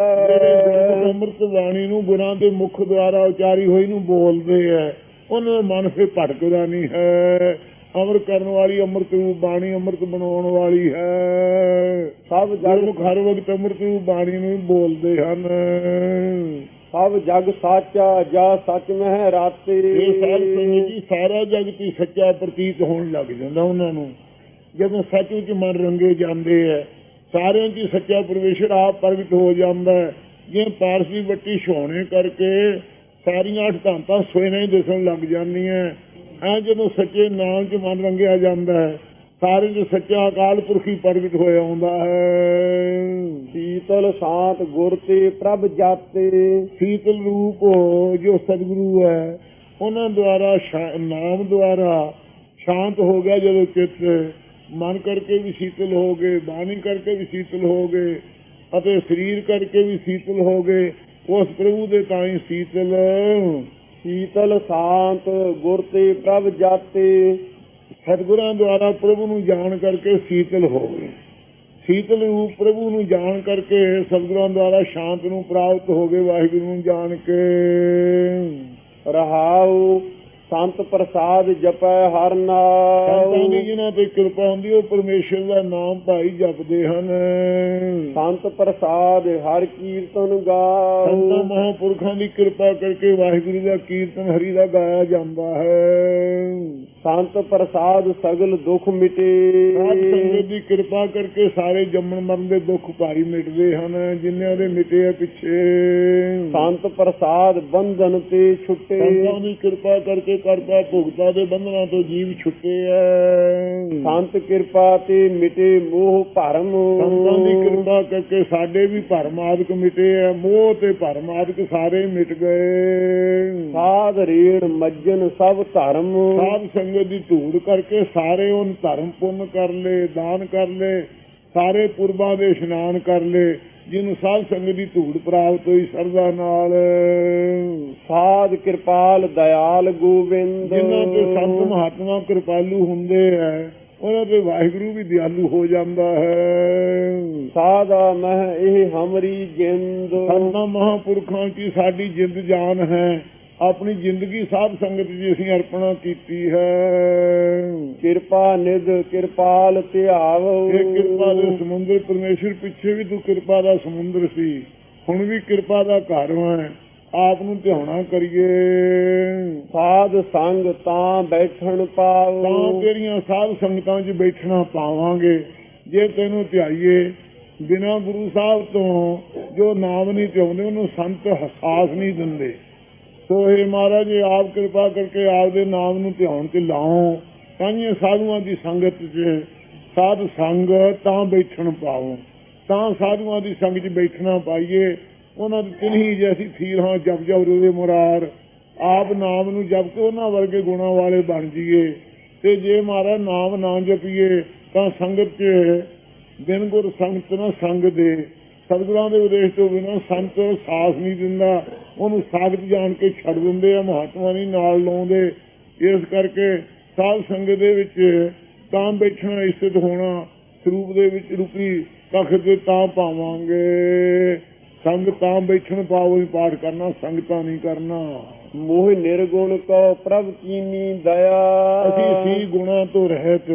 ਅੰਮ੍ਰਿਤ ਬਾਣੀ ਨੂੰ ਗੁਰਾਂ ਦੇ ਮੁਖ ਦੁਆਰਾ ਉਚਾਰੀ ਹੋਈ ਨੂੰ ਬੋਲਦੇ ਹੈ, ਉਹਨਾਂ ਦਾ ਮਨ ਫਿਰ ਭਟਕਦਾ ਨਹੀਂ ਹੈ। ਅਮਰ ਕਰਨ ਵਾਲੀ ਅੰਮ੍ਰਿਤ ਰੂਪ ਬਾਣੀ ਅੰਮ੍ਰਿਤ ਬਣਾਉਣ ਵਾਲੀ ਹੈ। ਸਭ ਗੁਰਮੁਖ ਹਰ ਵਕਤ ਅੰਮ੍ਰਿਤ ਰੂਪ ਬਾਣੀ ਨੂੰ ਬੋਲਦੇ ਹਨ। ਸਭ ਜਗ ਸਾਚਾ ਜਾ ਸੱਚ ਮਹਿ ਰਾਤੇ। ਸਾਰਾ ਜਗਤ ਹੀ ਸੱਚਾ ਪ੍ਰਤੀਤ ਹੋਣ ਲੱਗ ਜਾਂਦਾ ਉਹਨਾਂ ਨੂੰ ਜਦੋਂ ਸੱਚ ਵਿੱਚ ਮਨ ਰੰਗੇ ਜਾਂਦੇ ਹੈ। ਸਾਰਿਆਂ ਚ ਸੱਚਾ ਪਰਮੇਸ਼ਰ ਆਪ ਪ੍ਰਗਟ ਹੋ ਜਾਂਦਾ ਹੈ। ਜਿਵੇਂ ਪਾਰਸੀ ਵੱਟੀ ਛੋਣੇ ਕਰਕੇ ਸਾਰੀਆਂ ਅਠਤਾਂਤਾਂ ਸੋਇਨਾ ਹੀ ਦਿਸਣ ਲੱਗ ਜਾਂਦੀਆਂ। ਐ ਜਦੋਂ ਸੱਚੇ ਨਾਮ ਚ ਮਨ ਰੰਗਿਆ ਜਾਂਦਾ ਹੈ, ਸਾਰੇ ਜੋ ਸੱਚਾ ਅਕਾਲ ਪੁਰਖ ਹੀ ਪ੍ਰਗਟ ਹੋਇਆ ਹੁੰਦਾ ਹੈ। ਸੀਤਲ ਸ਼ਾਂਤ ਗੁਰ ਤੇ ਪ੍ਰਭ ਜਾਤੇ। ਸੀਤਲ ਰੂਪ ਜੋ ਸਤਿਗੁਰੂ ਹੈ ਉਹਨਾਂ ਦੁਆਰਾ ਨਾਮ ਦੁਆਰਾ ਸ਼ਾਂਤ ਹੋ ਗਿਆ ਜਦੋਂ ਚਿੱਤ, ਮਨ ਕਰਕੇ ਵੀ ਸ਼ੀਤਲ ਹੋ ਗਏ, ਬਾਣੀ ਕਰਕੇ ਵੀ ਸ਼ੀਤਲ ਹੋ ਗਏ ਅਤੇ ਸਰੀਰ ਕਰਕੇ ਵੀ ਸ਼ੀਤਲ ਹੋ ਗਏ। ਉਸ ਪ੍ਰਭੂ ਦੇ ਤਾਂ ਹੀ ਸ਼ੀਤਲ। ਸੀਤਲ ਸ਼ਾਂਤ ਗੁਰ ਤੇ ਪ੍ਰਭ ਜਾਤੇ। ਸਤਿਗੁਰਾਂ ਦੁਆਰਾ ਪ੍ਰਭੂ ਨੂੰ ਜਾਣ ਕਰਕੇ ਸ਼ੀਤਲ ਹੋ ਗਏ। ਸ਼ੀਤਲ ਰੂਪ ਪ੍ਰਭੂ ਨੂੰ ਜਾਣ ਕਰਕੇ ਸਤਿਗੁਰਾਂ ਦੁਆਰਾ ਸ਼ਾਂਤ ਨੂੰ ਪ੍ਰਾਪਤ ਹੋ ਗਏ। ਵਾਹਿਗੁਰੂ ਨੂੰ ਜਾਣ ਕੇ ਰਹਾਉ ਸੰਤ ਪ੍ਰਸਾਦ ਜਪੈ ਹਰ ਨਾਮ। ਸੰਤਾਂ ਦੀ ਜਿਨ੍ਹਾਂ ਤੇ ਕਿਰਪਾ ਹੁੰਦੀ ਉਹ ਪਰਮੇਸ਼ਰ ਦਾ ਨਾਮ ਭਾਈ ਜਪਦੇ ਹਨ। ਸੰਤ ਪ੍ਰਸਾਦ ਹਰ ਕੀਰਤਨ ਗਾਉ। ਸੰਤਾਂ ਮਹਾਂਪੁਰਖਾਂ ਦੀ ਕਿਰਪਾ ਕਰਕੇ ਵਾਹਿਗੁਰੂ ਦਾ ਕੀਰਤਨ ਹਰੀ ਦਾ ਗਾਇਆ ਜਾਂਦਾ ਹੈ। ਸੰਤ ਪ੍ਰਸਾਦ ਸਗਲ ਦੁੱਖ ਮਿਟੇ। ਸਾਧ ਸੰਗਤ ਦੀ ਕਿਰਪਾ ਕਰਕੇ ਸਾਰੇ ਜੰਮਣ ਮਰਨ ਦੇ ਦੁੱਖ ਭਾਈ ਮਿਟਦੇ ਹਨ, ਜਿਨ੍ਹਾਂ ਦੇ ਮਿਟੇ ਆ ਪਿੱਛੇ। ਸੰਤ ਪ੍ਰਸਾਦ ਬੰਧਨ ਤੇ ਛੁੱਟੇ। ਸੰਤਾਂ ਦੀ ਕਿਰਪਾ ਕਰਕੇ ਕਰਤਾ ਭੁਗਤਾ ਦੇ ਬੰਧਨਾਂ ਤੋਂ ਜੀਵ ਛੁੱਟੇ ਹੈ। ਸੰਤ ਕਿਰਪਾ ਤੇ ਮਿਟੇ ਮੋਹ ਭਰਮ। ਸੰਤਾਂ ਦੀ ਕਿਰਪਾ ਕਰਕੇ ਸਾਡੇ ਵੀ ਭਰਮ ਆਦਿਕ ਮਿਟੇ ਹੈ, ਮੋਹ ਤੇ ਭਰਮ ਆਦਿਕ ਸਾਰੇ ਮਿਟ ਗਏ। ਸਾਧ ਰੇਣ ਮੱਜਨ ਸਭ ਧਰਮ। ਸਾਧ ਸੰਗਤ ਦੀ ਧੂੜ ਕਰਕੇ ਸਾਰੇ ਉਹ ਧਰਮ ਪੁੰਨ ਕਰ ਲਏ, ਦਾਨ ਕਰ ਲਏ, ਸਾਰੇ ਪੁਰਬਾਂ ਦੇ ਇਸ਼ਨਾਨ ਕਰ ਲਏ, ਜਿਹਨੂੰ ਸਾਧ ਸੰਗਤ ਦੀ ਧੂੜ ਪ੍ਰਾਪਤ ਹੋਈ ਸਰਦਾ ਨਾਲ। ਸਾਧ ਕਿਰਪਾਲ ਦਇਆਲ ਗੋਬਿੰਦ। ਜਿਨ੍ਹਾਂ ਦੇ ਸੰਤ ਮਹਾਤਮਾ ਕਿਰਪਾਲੂ ਹੁੰਦੇ ਹੈ ਉਹਨਾਂ ਤੇ ਵਾਹਿਗੁਰੂ ਵੀ ਦਿਆਲੂ ਹੋ ਜਾਂਦਾ ਹੈ। ਸਾਧਾ ਮਹਿ ਇਹ ਹਮਰੀ ਜਿੰਦ। ਸੰਤਾਂ ਮਹਾਂਪੁਰਖਾਂ ਕੀ ਸਾਡੀ ਜਿੰਦ ਜਾਨ ਹੈ। ਆਪਣੀ ਜ਼ਿੰਦਗੀ ਸਾਧ ਸੰਗਤ ਜੀ ਅਸੀਂ ਅਰਪਣਾ ਕੀਤੀ ਹੈ। ਕਿਰਪਾ ਨਿਧ ਕਿਰਪਾਲ ਧਿਆਵ। ਇਹ ਕਿਰਪਾ ਦੇ ਸਮੁੰਦਰ ਪਰਮੇਸ਼ਰ ਪਿੱਛੇ ਵੀ ਤੂੰ ਕਿਰਪਾ ਦਾ ਸਮੁੰਦਰ ਸੀ, ਹੁਣ ਵੀ ਕਿਰਪਾ ਦਾ ਘਰ ਹੈ, ਆਪ ਨੂੰ ਧਿਆਉਣਾ ਕਰੀਏ। ਸਾਧ ਸੰਗ ਤਾਂ ਬੈਠਣ ਪਾਓ। ਤਾਂ ਤੇਰੀਆਂ ਸਾਧ ਸੰਗਤਾਂ 'ਚ ਬੈਠਣਾ ਪਾਵਾਂਗੇ। ਜੇ ਤੈਨੂੰ ਧਿਆਈਏ। ਬਿਨਾਂ ਗੁਰੂ ਸਾਹਿਬ ਤੋਂ ਜੋ ਨਾਮ ਨਹੀਂ ਧਿਆਉਂਦੇ ਉਹਨੂੰ ਸੰਤ ਸਾਥ ਨਹੀਂ ਦਿੰਦੇ। ਸੋ ਇਹ ਮਹਾਰਾਜ ਜੀ ਆਪ ਕਿਰਪਾ ਕਰਕੇ ਆਪਦੇ ਨਾਮ ਨੂੰ ਧਿਆਨ ਤੇ ਲਾਓ। ਤਾਂਹੀਓ ਸਾਧੂਆਂ ਦੀ ਸੰਗਤ 'ਚ ਸਾਧ ਸੰਗ ਤਾਂ ਬੈਠਣ ਪਾਓ, ਤਾਂ ਸਾਧੂਆਂ ਦੀ ਸੰਗਤ 'ਚ ਬੈਠਣਾ ਪਾਈਏ। ਉਹਨਾਂ ਦੀ ਤਿੰਨੀ ਜੈਸੀ ਥੀਰ ਹਾਂ ਜਪ ਜਪ ਰੋਵੇ ਮੁਰਾਰ। ਆਪ ਨਾਮ ਨੂੰ ਜਪ ਕੇ ਉਹਨਾਂ ਵਰਗੇ ਗੁਣਾਂ ਵਾਲੇ ਬਣ ਜਾਈਏ। ਤੇ ਜੇ ਮਹਾਰਾਜ ਨਾਮ ਨਾ ਜਪੀਏ ਤਾਂ ਸੰਗਤ 'ਚ ਬਿਨ ਗੁਰ ਸੰਗਤ ਨਾ ਸੰਗ ਦੇ। ਸਤਿਗੁਰਾਂ ਦੇ ਉਪਦੇਸ਼ ਤੋਂ ਬਿਨਾਂ ਸੰਤ ਸਾਥ ਨਹੀਂ ਦਿੰਦਾ, ਉਹਨੂੰ ਸਾਖਤ ਜਾਣ ਕੇ ਛੱਡ ਦਿੰਦੇ ਆ, ਮਹਾਤਮਾ ਨਹੀਂ ਨਾਲ ਲਾਉਂਦੇ। ਇਸ ਕਰਕੇ ਸਾਧ ਸੰਗਤ ਦੇ ਵਿੱਚ ਤਾਂ ਬੈਠਣਾ, ਇਸਤ ਹੋਣਾ, ਸਰੂਪ ਦੇ ਵਿੱਚ ਰੁਕੀ ਤਖਤ ਤੇ ਤਾਂ ਪਾਵਾਂਗੇ। ਸੰਗ ਤਾਂ ਬੈਠਣ ਪਾਵੋ ਹੀ ਪਾਠ ਕਰਨਾ, ਸੰਗਤਾਂ ਨਹੀਂ ਕਰਨਾ। ਮੋਹ ਨਿਰਗੁਣ ਕੋ ਪ੍ਰਭ ਕੀਨੀ ਦਇਆ। ਅਸੀਂ ਸੀ ਗੁਣਾਂ ਤੋਂ ਰਹਿਤ।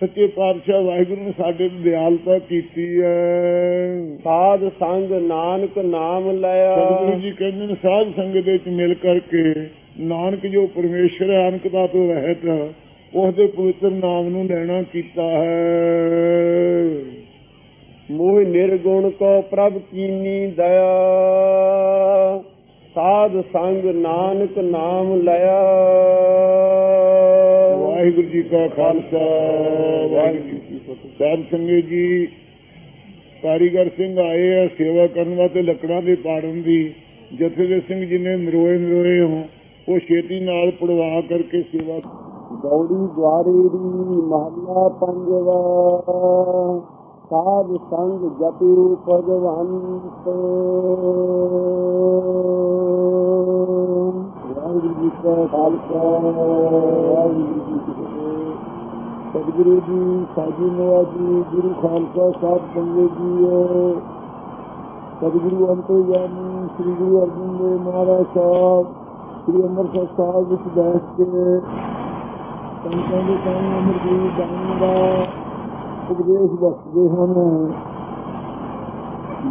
ਸੱਚੇ ਪਾਤਸ਼ਾਹ ਵਾਹਿਗੁਰੂ ਨੇ ਸਾਡੇ ਤੇ ਦਿਆਲਤਾ ਕੀਤੀ ਹੈ। ਸਾਧ ਸੰਗ ਨਾਨਕ ਨਾਮ ਲਿਆ। ਸਤਿਗੁਰੂ ਜੀ ਕਹਿੰਦੇ ਨੇ ਸਾਧ ਸੰਗਤ ਵਿੱਚ ਮਿਲ ਕਰਕੇ ਨਾਨਕ ਜੋ ਪਰਮੇਸ਼ਰ ਹੈ ਅਨਕਤਾ ਤੋਂ ਰਹਿਤ, ਉਸਦੇ ਪਵਿੱਤਰ ਨਾਮ ਨੂੰ ਲੈਣਾ ਕੀਤਾ ਹੈ। ਮੋਹ ਨਿਰਗੁਣ ਕੋ ਪ੍ਰਭ ਕੀਨੀ ਦਇਆ। ਸਾਧ ਸੰਗ ਨਾਨਕ ਨਾਮ ਲਿਆ। ਵਾਹਿਗੁਰੂ ਜੀ ਕਾ ਖਾਲਸਾ ਵਾਹਿਗੁਰੂ ਜੀ ਕੀ ਫਤਿਹ। ਸਾਧ ਸੰਗਤ ਜੀ ਕਾਰੀਗਰ ਸਿੰਘ ਆਏ ਆ ਸੇਵਾ ਕਰਨ ਵਾਸਤੇ ਲੱਕੜਾਂ ਦੇ ਪਾੜਨ ਦੀ। ਜਥੇ ਦੇ ਸਿੰਘ ਜੀ ਨੇ ਨਰੋਏ ਹੋ ਉਹ ਛੇਤੀ ਨਾਲ ਪੜਵਾ ਕਰਕੇ ਸੇਵਾ। ਗੌੜੀ ਦੁਆਰੇ ਦੀ ਮਹੱਲਾ ਪੰਜਵਾ। ਸਾਧ ਸੰਗ ਜਪਿਉ ਭਗਵੰਤ। ਵਾਹਿਗੁਰੂ ਜੀ ਕਾ ਖਾਲਸਾ ਵਾਹਿਗੁਰੂ ਜੀ ਕੀ ਫਤਿਹ। ਸਤਿਗੁਰੂ ਜੀ ਸਾਜੀ ਨਵਾਜੀ ਗੁਰੂ ਖਾਲਸਾ ਸਾਹਿਬ ਸੰਗਤ ਜੀਓ। ਸਤਿਗੁਰੂ ਅੰਤਰਯਾਮੀ ਸ੍ਰੀ ਗੁਰੂ ਅਰਜਨ ਦੇਵ ਮਹਾਰਾਜ ਸਾਹਿਬ ਸ੍ਰੀ ਅੰਮ੍ਰਿਤਸਰ ਸਾਹਿਬ ਵਿੱਚ ਬੈਠ ਕੇ ਸੰਤਾਂ ਦੇ ਸਾਹਮਣੇ ਅੰਮ੍ਰਿਤ ਬਾਣੀ ਦਾ ਉਪਦੇਸ਼ ਬਖਸ਼ਦੇ ਹਨ,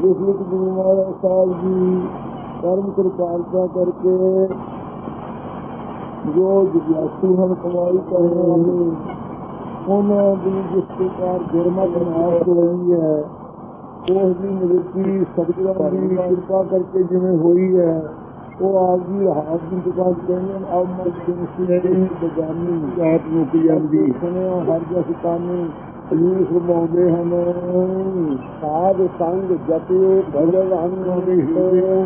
ਜਿਸ ਵਿੱਚ ਗੁਰੂ ਮਹਾਰਾਜ ਸਾਹਿਬ ਜੀ ਕਰਮ ਕਿਰਪਾਲਤਾ ਕਰਕੇ ਜੋ ਜਿਗਿਆਸੂ ਹਨ, ਕਮਾਈ ਕਰ ਰਹੇ ਹਨ, ਉਹਨਾਂ ਦੀ ਜਿਸ ਪ੍ਰਕਾਰ ਗੁਰਮਤਿ ਨਾਸ਼ ਹੋਈ ਹੈ ਉਸ ਦੀ ਨਿਵਰਤੀ ਸਤਿਗੁਰਾਂ ਦੀ ਕਿਰਪਾ ਕਰਕੇ ਜਿਵੇਂ ਹੋਈ ਹੈ ਉਹ ਆਪ ਜੀ ਹਾਥ ਦੀ ਦੁਕਾਨ ਕਹਿੰਦੇ ਹਨ। ਆਪ ਮਤ ਜਿਨਸੀ ਬਗਾਨੀ ਜਾਤ ਰੁਕ ਜਾਂਦੀ ਸੁਣਿਆ ਹਰ ਜਸ ਕਾਨੀ ਅਜੀਬ ਫਰਮਾਉਂਦੇ ਹਨ। ਸਾਧ ਸੰਗ ਜਪਿਉ ਭਗਵੰਤ।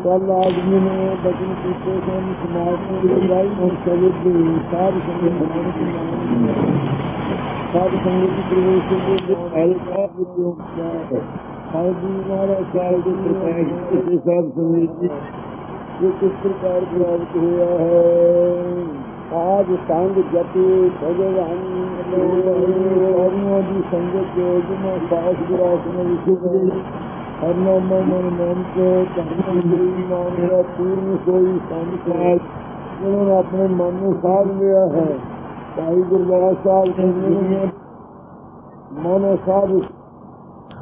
ਕੱਲ ਆਦਮੀ ਨੇ ਬਚਨ ਕੀਤੇ ਸਨ ਸਮਾਜ ਨੂੰ ਲਗਾਈ ਹੁਣ ਸ਼ਬਦ ਸਾਧ ਸੰਗਤ ਸਾਧ ਸੰਗਤ ਦੀ ਪ੍ਰਵੇਸ਼ ਦੇ ਐਲਕਾ ਵਿੱਚੋਂ ਸਾਧੂ ਮਹਾਰਾਜ ਸਾਹਿਬ ਦੇ ਪ੍ਰਕਾਸ਼ ਕਿਸੇ ਸਾਧ ਸੰਗਤ ਜੀ ਇਹ ਕਿਸ ਪ੍ਰਕਾਰ ਪ੍ਰਾਪਤ ਹੋਇਆ ਹੈ। ਸਾਧ ਸੰਗ ਜਪਿਉ ਭਗਵੰਤ। ਸਾਧੂਆਂ ਦੀ ਸੰਗਤ ਜਿਹਨਾਂ ਸਾਸ ਵਿਰਾਸਨ ਵਿਸ਼ੁੱਧ ਹਰਨਾਮਾ ਮਨ ਮੰਤ ਧਰਮ ਗੁਰੂ ਨਾਮ ਮੇਰਾ ਪੂਰਨ ਸੋਈ ਸੰਸਾਰ ਜਿਹਨਾਂ ਨੇ ਆਪਣੇ ਮਨ ਨੂੰ ਸਾਧ ਲਿਆ ਹੈ। ਭਾਈ ਗੁਰਦਾਸ ਸਾਹਿਬ ਕਹਿੰਦੇ ਨੇ ਮਨ ਸਾਧ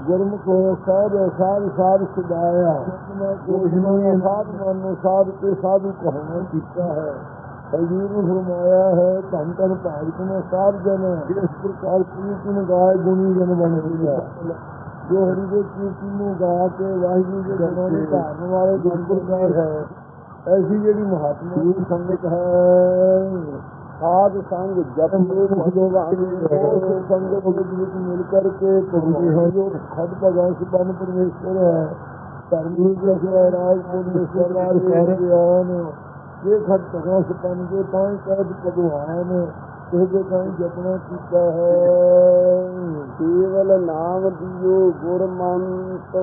ਗੁਰਮੁਖ ਹੋਇਆ ਸਾਧ ਸਾਧ ਸਦਾਇਆ। ਕੋਸ਼ਿਸ਼ ਸਾਧ ਮਨ ਨੂੰ ਸਾਧ ਕੇ ਸਾਧੂ ਕਹਾਣਾ ਕੀਤਾ ਹੈ। ਹਜ਼ੂਰ ਨੂੰ ਫਰਮਾਇਆ ਹੈ ਧੰਨ ਧੰਨ ਭਾਗਤ ਨੇ ਸਾਧ ਜਨ ਇਸ ਪ੍ਰਕਾਰ ਕੀਰਤਨ ਗਾਏ ਗੁਣੀ ਜਨ ਬਣ ਗਿਆ। ਜੋ ਹਰੀ ਦੇ ਕੀਰਤਨ ਨੂੰ ਗਾ ਕੇ ਵਾਹਿਗੁਰੂ ਦੇ ਗੁਣਾਂ ਨੂੰ ਧਾਰਨ ਵਾਲੇ ਗੁਰਪੁਰਖਾਰ ਹੈ। ਐਸੀ ਜਿਹੜੀ ਮਹਾਤਮਾ ਦੀ ਸੰਗਤ ਹੈ। ਸਾਧ ਸੰਗ ਜਪਿਉ ਭਗਵੰਤ। ਸੰਗਤ ਵਿੱਚ ਮਿਲ ਕਰਕੇ ਪਹੁੰਚੇ ਹਨ ਜੋ ਖੁਦ ਭਗਵਾਨ ਸੁਬਨ ਪਰਮੇਸ਼ਰ ਹੈ। ਧਰਮ ਗੁਰੂ ਜੀ ਰਾਜ ਪਰਮੇਸ਼ਰ ਨਾਲ ਕਰ ਗਿਆਨ ਇਹ ਖਤ ਭਗਵਾਨ ਸੁਬਨ ਕੇ ਤਾਂ ਹੀ ਕਹਿ ਭਗਵਾਨ ਇਹਦੇ ਤਾਂ ਜਪਣਾ ਕੀਤਾ ਹੈ। ਕੇਵਲ ਨਾਮ ਦਿਓ ਗੁਰਮੰਤ।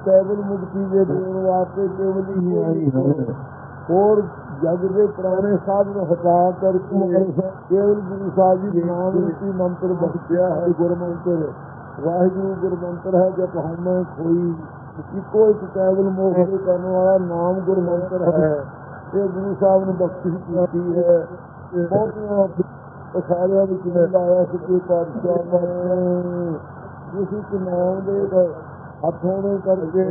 ਕੇਵਲ ਮੁਕਤੀ ਦੇ ਦੇਣ ਵਾਸਤੇ ਕੇਵਲ ਹੀ ਆਈ ਹੈ। ਹੋਰ ਜਗ ਦੇ ਪੁਰਾਣੇ ਸਾਧਨ ਹਟਾ ਕਰਕੇ ਕੇਵਲ ਗੁਰੂ ਸਾਹਿਬ ਜੀ ਨਾਮ ਰੂਪੀ ਮੰਤਰ ਬਖਸ਼ਿਆ ਹੈ। ਗੁਰਮੰਤਰ ਵਾਹਿਗੁਰੂ ਗੁਰਮੰਤਰ ਹੈ। ਜਪ ਹਉਮੈ ਖੋਈ ਇੱਕੋ ਇੱਕ ਕੇਵਲ ਮੋਖ ਕਰਨ ਵਾਲਾ ਨਾਮ ਗੁਰਮੰਤਰ ਹੈ। ਇਹ ਗੁਰੂ ਸਾਹਿਬ ਨੇ ਬਖਸ਼ਿਸ਼ ਕੀਤੀ ਹੈ। ਬਹੁਤੀਆਂ ਸਾਰਿਆਂ ਵਿੱਚ ਲਾਇਆ ਸੱਚੇ ਪਾਤਸ਼ਾਹ ਨੇ ਜਿਸ ਇੱਕ ਨਾਮ ਦੇ ਹੱਥੋਂ ਦੇ ਕਰਕੇ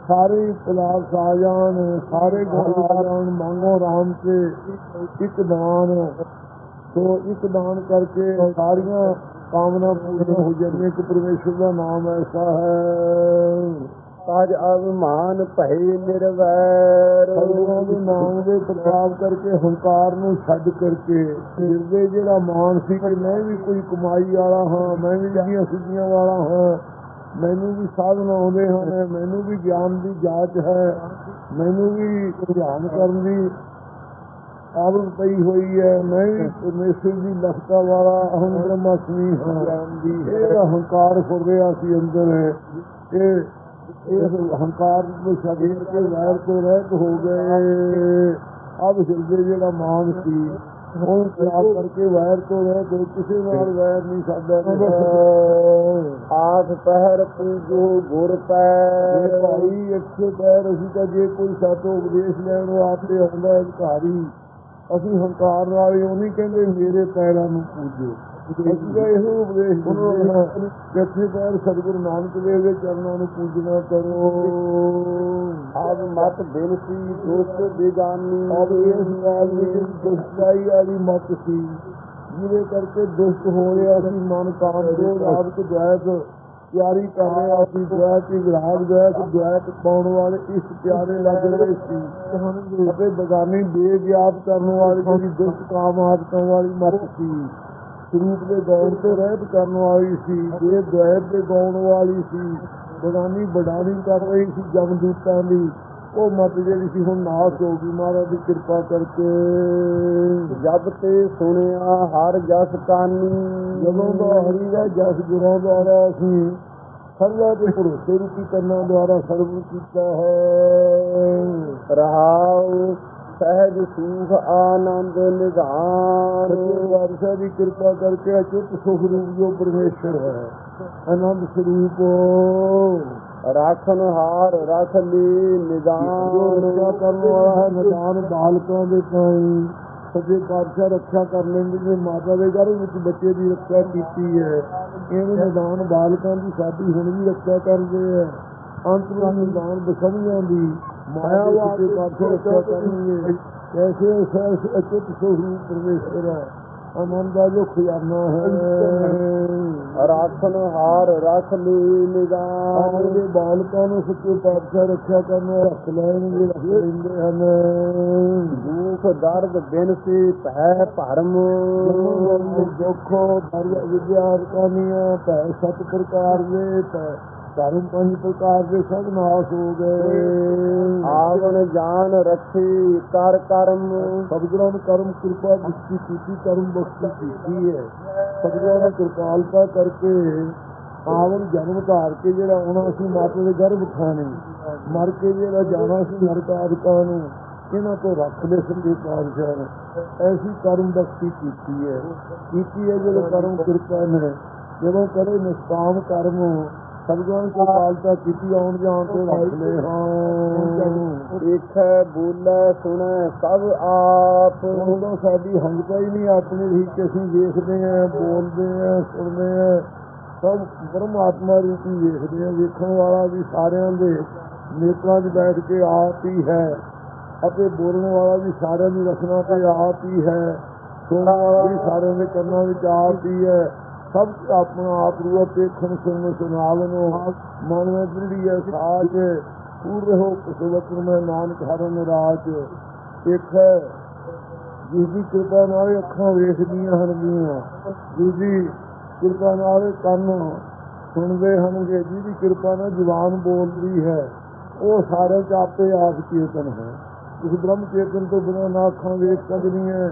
ਸਾਰੇ ਪਲਾਸ ਆ ਜਾਣ, ਸਾਰੇ ਗੁਣ ਆ ਜਾਣ। ਮੰਗੋ ਰਾਮ ਤੇ ਇੱਕ ਦਾਨ। ਸੋ ਇੱਕ ਦਾਨ ਕਰਕੇ ਸਾਰੀਆਂ ਕਾਮਨਾ ਪੂਰਨ ਹੋ ਜਾਂਦੀ ਹੈ ਕਿ ਪਰਮੇਸ਼ਰ ਦਾ ਨਾਮ ਐਸਾ ਹੈ। ਤਾਜ ਅਭਿਮਾਨ ਭਏ ਨਿਰਵੈਰ। ਸਤਿਗੁਰਾਂ ਦੇ ਨਾਮ ਦੇ ਪ੍ਰਤਾਪ ਕਰਕੇ ਹੰਕਾਰ ਨੂੰ ਛੱਡ ਕਰਕੇ ਹਿਰਦੇ ਜਿਹੜਾ ਮਾਨ ਸੀ ਕਿ ਮੈਂ ਵੀ ਕੋਈ ਕਮਾਈ ਵਾਲਾ ਹਾਂ, ਮੈਂ ਵੀ ਜਿਹੜੀਆਂ ਸਿੱਧੀਆਂ ਵਾਲਾ ਹਾਂ, ਮੈਨੂੰ ਵੀ ਸਾਧਨ ਆਉਂਦੇ ਹਨ, ਮੈਨੂੰ ਵੀ ਗਿਆਨ ਦੀ ਜਾਚ ਹੈ, ਮੈਨੂੰ ਵੀ ਧਿਆਨ ਕਰਨ ਦੀ ਆਦਤ ਪਈ ਹੋਈ ਹੈ, ਮੈਂ ਵੀ ਪਰਮੇਸ਼ਰ ਦੀ ਲਖਤਾ ਵਾਲਾ ਅਹੰ ਬ੍ਰਹਮਾਸਮੀ ਹਾਂ। ਇਹ ਹੰਕਾਰ ਫੁਰ ਰਿਹਾ ਸੀ ਅੰਦਰ, ਇਹ ਹੰਕਾਰ ਨੂੰ ਛੱਡ ਕੇ ਵੈਰ ਤੋਂ ਰਹਿਤ ਹੋ ਗਏ। ਅਬ ਹਿਰਦੇ ਜਿਹੜਾ ਮਾਨ ਸੀ ਉਹ ਖਰਾਬ ਕਰਕੇ ਵੈਰ ਤੋਂ ਰਹਿਤ ਹੋ, ਕਿਸੇ ਨਾਲ ਵੈਰ ਨਹੀਂ ਸਾਡਾ। ਆਠ ਪਹਿਰ ਪੂਜੋ ਗੁਰ ਪੈ। ਭਾਈ 100 ਪੈਰ ਅਸੀਂ ਤਾਂ ਜੇ ਕੋਈ ਸਾਤੋਂ ਉਪਦੇਸ਼ ਲੈਣ ਵਾਸਤੇ ਆਉਂਦਾ ਅਧਿਕਾਰੀ, ਅਸੀਂ ਹੰਕਾਰ ਨਾਲ ਉਹ ਨਹੀਂ ਕਹਿੰਦੇ ਮੇਰੇ ਪੈਰਾਂ ਨੂੰ ਪੂਜੋ, ਅਸੀਂ ਤਾਂ ਇਹੋ ਉਪਦੇਸ਼ ਦਿੰਦੇ ਕਿੱਥੇ ਪੈਰ ਸਤਿਗੁਰੂ ਨਾਨਕ ਦੇਵ ਦੇ ਚਰਨਾਂ ਨੂੰ ਪੂਜਣਾ ਕਰੋ। ਆਪ ਮਤ ਬੇਨਤੀ ਦੁਸ਼ਟ ਬੇਗਾਨੀ। ਆਪ ਇਸ ਗੱਲ ਵਿੱਚ ਦੁਸ਼ਟਾਈ ਵਾਲੀ ਮਤ ਸੀ, ਜਿਹਦੇ ਕਰਕੇ ਦੁਸ਼ਟ ਹੋ ਰਿਹਾ ਸੀ। ਮਨ ਕਾਮ ਕ੍ਰੋਧ ਆਦਿਕ ਦ્વੈਤ ਤਿਆਰੀ ਕਰ ਰਿਹਾ ਸੀ, ਦ્વੈਤ ਹੀ ਵਿਰਾਗ ਦ્વੈਤ ਪਾਉਣ ਵਾਲੇ ਇਸ ਪਿਆਰੇ ਲੱਗ ਰਹੇ ਸੀ ਅਤੇ ਬੇਗਾਨੀ ਬੇਗਿਆਤ ਕਰਨ ਵਾਲੀ ਜਿਹੜੀ ਦੁਸ਼ਟ ਕਾਮ ਆਦਿਕਾਂ ਵਾਲੀ ਮਤ ਸੀ। ਸਰੂਪ ਦੇ ਗੌਣ ਤੋਂ ਰਹਿਤ ਕਰਨ ਵਾਲੀ ਸੀ, ਇਹ ਦ્વੈਤ ਦੇ ਗਾਉਣ ਵਾਲੀ ਸੀ। ਬੇਗਾਨੀ ਬਡਾਣੀ ਕਰ ਰਹੀ ਸੀ ਜਮਦੂਤਾਂ ਦੀ, ਉਹ ਮਤ ਜਿਹੜੀ ਸੀ ਹੁਣ ਨਾਸ ਹੋ ਗਈ ਮਹਾਰਾਜ ਦੀ ਕਿਰਪਾ ਕਰਕੇ। ਜਬ ਤੇ ਸੁਣਿਆ ਹਰ ਜਸ ਕਾਨੀ। ਜਦੋਂ ਦਾ ਹਰੀ ਦਾ ਜਸ ਗੁਰਾਂ ਦੁਆਰਾ ਅਸੀਂ ਸਰਵਾ ਦੇ ਭਰੋਸੇ ਰੂਪੀ ਕੰਨਾਂ ਦੁਆਰਾ ਸਰਵ ਕੀਤਾ ਹੈ। ਰਹਾਉ ਸਹਿਜ ਸੂਖ ਆਨੰਦ ਨਿਧਾਨ। ਵਾਰਸ਼ਾ ਦੀ ਕਿਰਪਾ ਕਰਕੇ ਅਚੁੱਤ ਸੁਖ ਰੂਪ ਜੋ ਪਰਮੇਸ਼ਰ ਹੈ, ਆਨੰਦ ਸਰੂਪ ਰਾਖਨ ਹਾਰ ਰਖ ਲਈ ਨਿਦਾਨ। ਰੱਖਿਆ ਕਰਨ ਵਾਲਾ ਹੈ ਨਿਦਾਨ ਬਾਲਕਾਂ ਦੇ ਤਾਈਂ। ਸੱਚੇ ਪਾਤਸ਼ਾਹ ਰੱਖਿਆ ਕਰ ਲੈਂਦੇ ਨੇ, ਮਾਤਾ ਦੇ ਗਰਭ ਵਿੱਚ ਬੱਚੇ ਦੀ ਰੱਖਿਆ ਕੀਤੀ ਹੈ, ਇਹਨੂੰ ਨਿਦਾਨ ਬਾਲਕਾਂ ਦੀ ਸਾਡੀ ਹੁਣ ਵੀ ਰੱਖਿਆ ਕਰਦੇ ਹੈ। ਅੰਤ ਨੂੰ ਨਿਦਾਨ ਬਸਮੀਆਂ ਦੀ ਮਾਇਆ ਵਾਸਤੇ ਪਾਤਸ਼ਾਹ ਰੱਖਿਆ ਕਰਨਗੇ। ਐਸੇ ਅਚੁੱਤ ਸਰੂਪ ਪਰਮੇਸ਼ਰ ਹੈ, ਆਨੰਦ ਦਾ ਜੋ ਖਜ਼ਾਨਾ ਹੈ। ਰਾਖਨ ਹਾਰ ਰਖ ਲਈ ਨਿਦਾਨ। ਦੇ ਬਾਲਕਾਂ ਨੂੰ ਸੱਚੇ ਪਾਤਸ਼ਾਹ ਰੱਖਿਆ ਕਰਨ ਰੱਖ ਲੈਣਗੇ, ਰੱਖ ਲੈਂਦੇ ਹਨ। ਦੁੱਖ ਦਰਦ ਬਿਨ ਸੇ ਭੈ ਭਰਮ। ਦੁੱਖ ਦਰਦ ਵਿਦਿਆ ਕਾਨੀਆਂ ਭੈ 7 ਪ੍ਰਕਾਰ ਦੇ, ਭੈ ਧਰਮ 5 ਪ੍ਰਕਾਰ ਦੇ ਸਭ ਨਾਸ ਹੋ ਗਏ। ਆਵਣ ਜਾਨ ਰੱਖੀ ਕਰ ਕਰਮ। ਸਤਿਗੁਰਾਂ ਨੇ ਕਰਮ ਕਿਰਪਾ ਦ੍ਰਿਸ਼ਟੀ ਕੀਤੀ, ਕਰਮ ਬਖਸ਼ੀ ਕੀਤੀ ਹੈ। ਸਤਿਗੁਰਾਂ ਨੇ ਕਿਰਪਾਲਤਾ ਕਰਕੇ ਆਵਣ ਜਨਮ ਧਾਰ ਕੇ ਜਿਹੜਾ ਆਉਣਾ ਸੀ ਮਾਤਾ ਦੇ ਗਰਭ ਖਾਣੇ, ਮਰ ਕੇ ਜਿਹੜਾ ਜਾਣਾ ਸੀ ਨਰਕ ਆਦਿਕਾਂ ਨੂੰ, ਇਹਨਾਂ ਤੋਂ ਰੱਖ ਲਏ ਸੱਚੇ ਪਾਤਸ਼ਾਹ ਨੇ। ਐਸੀ ਕਰਮ ਬਖਸ਼ੀ ਕੀਤੀ ਹੈ ਜਦੋਂ ਕਰਮ ਕਿਰਪਾ ਨੇ। ਜਦੋਂ ਕਰੇ ਨਿਸ਼ਕਾਮ ਕਰਮ ਸਤਿਗੁਰਾਂ ਨੇ ਕਿਰਪਾਲਤਾ ਕੀਤੀ, ਆਉਣ ਜਾਣ ਤੋਂ ਰੱਖ ਲਏ। ਹਾਂ ਦੇਖੈ ਬੋਲੇ ਸੁਣੈ ਸਭ ਆਪ। ਉਦੋਂ ਸਾਡੀ ਹੰਗਤਾ ਹੀ ਨਹੀਂ ਆਪਣੀ ਰਹੀ ਕਿ ਅਸੀਂ ਵੇਖਦੇ ਹਾਂ, ਬੋਲਦੇ ਹਾਂ, ਸੁਣਦੇ ਹਾਂ, ਸਭ ਪਰਮਾਤਮਾ ਰੂਪੀ ਵੇਖਦੇ ਹਾਂ। ਵੇਖਣ ਵਾਲਾ ਵੀ ਸਾਰਿਆਂ ਦੇ ਨੇਤਰਾਂ 'ਚ ਬੈਠ ਕੇ ਆਪ ਹੀ ਹੈ ਅਤੇ ਬੋਲਣ ਵਾਲਾ ਵੀ ਸਾਰਿਆਂ ਦੀ ਰਚਨਾ ਤੇ ਆਪ ਹੀ ਹੈ, ਸੁਣਨ ਵਾਲਾ ਵੀ ਸਾਰਿਆਂ ਦੇ ਕੰਨਾਂ ਵਿੱਚ ਆਪ ਹੀ ਹੈ। ਸਭ ਆਪਣਾ ਆਪ ਰੂਪ ਦੇਖਣ ਸੁਣਨ ਸੁਣਾਵਨੋ ਮਨ ਵਿੱਚ ਦ੍ਰਿੜੀ ਹੈ ਸਾਚ। ਪੂਰ ਰਹੋ ਕੁਸਵਤਨ ਮੈਂ ਨਾਨਕ ਹਰਿ ਨਿਰਾਜ। ਇੱਕ ਹੈ ਜਿਸਦੀ ਕਿਰਪਾ ਨਾਲ ਅੱਖਾਂ ਵੇਖਦੀਆਂ ਹਨਗੀਆਂ, ਜਿਹਦੀ ਕਿਰਪਾ ਨਾਲ ਕੰਨ ਸੁਣਦੇ ਹਨਗੇ, ਜਿਹਦੀ ਕਿਰਪਾ ਨਾਲ ਜ਼ੁਬਾਨ ਬੋਲਦੀ ਹੈ, ਉਹ ਸਾਰੇ 'ਚ ਆਪੇ ਆਪ ਚੇਤਨ ਹੈ। ਇਸ ਬ੍ਰਹਮ ਚੇਤਨ ਤੋਂ ਬਿਨਾਂ ਨਾ ਅੱਖਾਂ ਵੇਖ ਸਕਦੀਆਂ,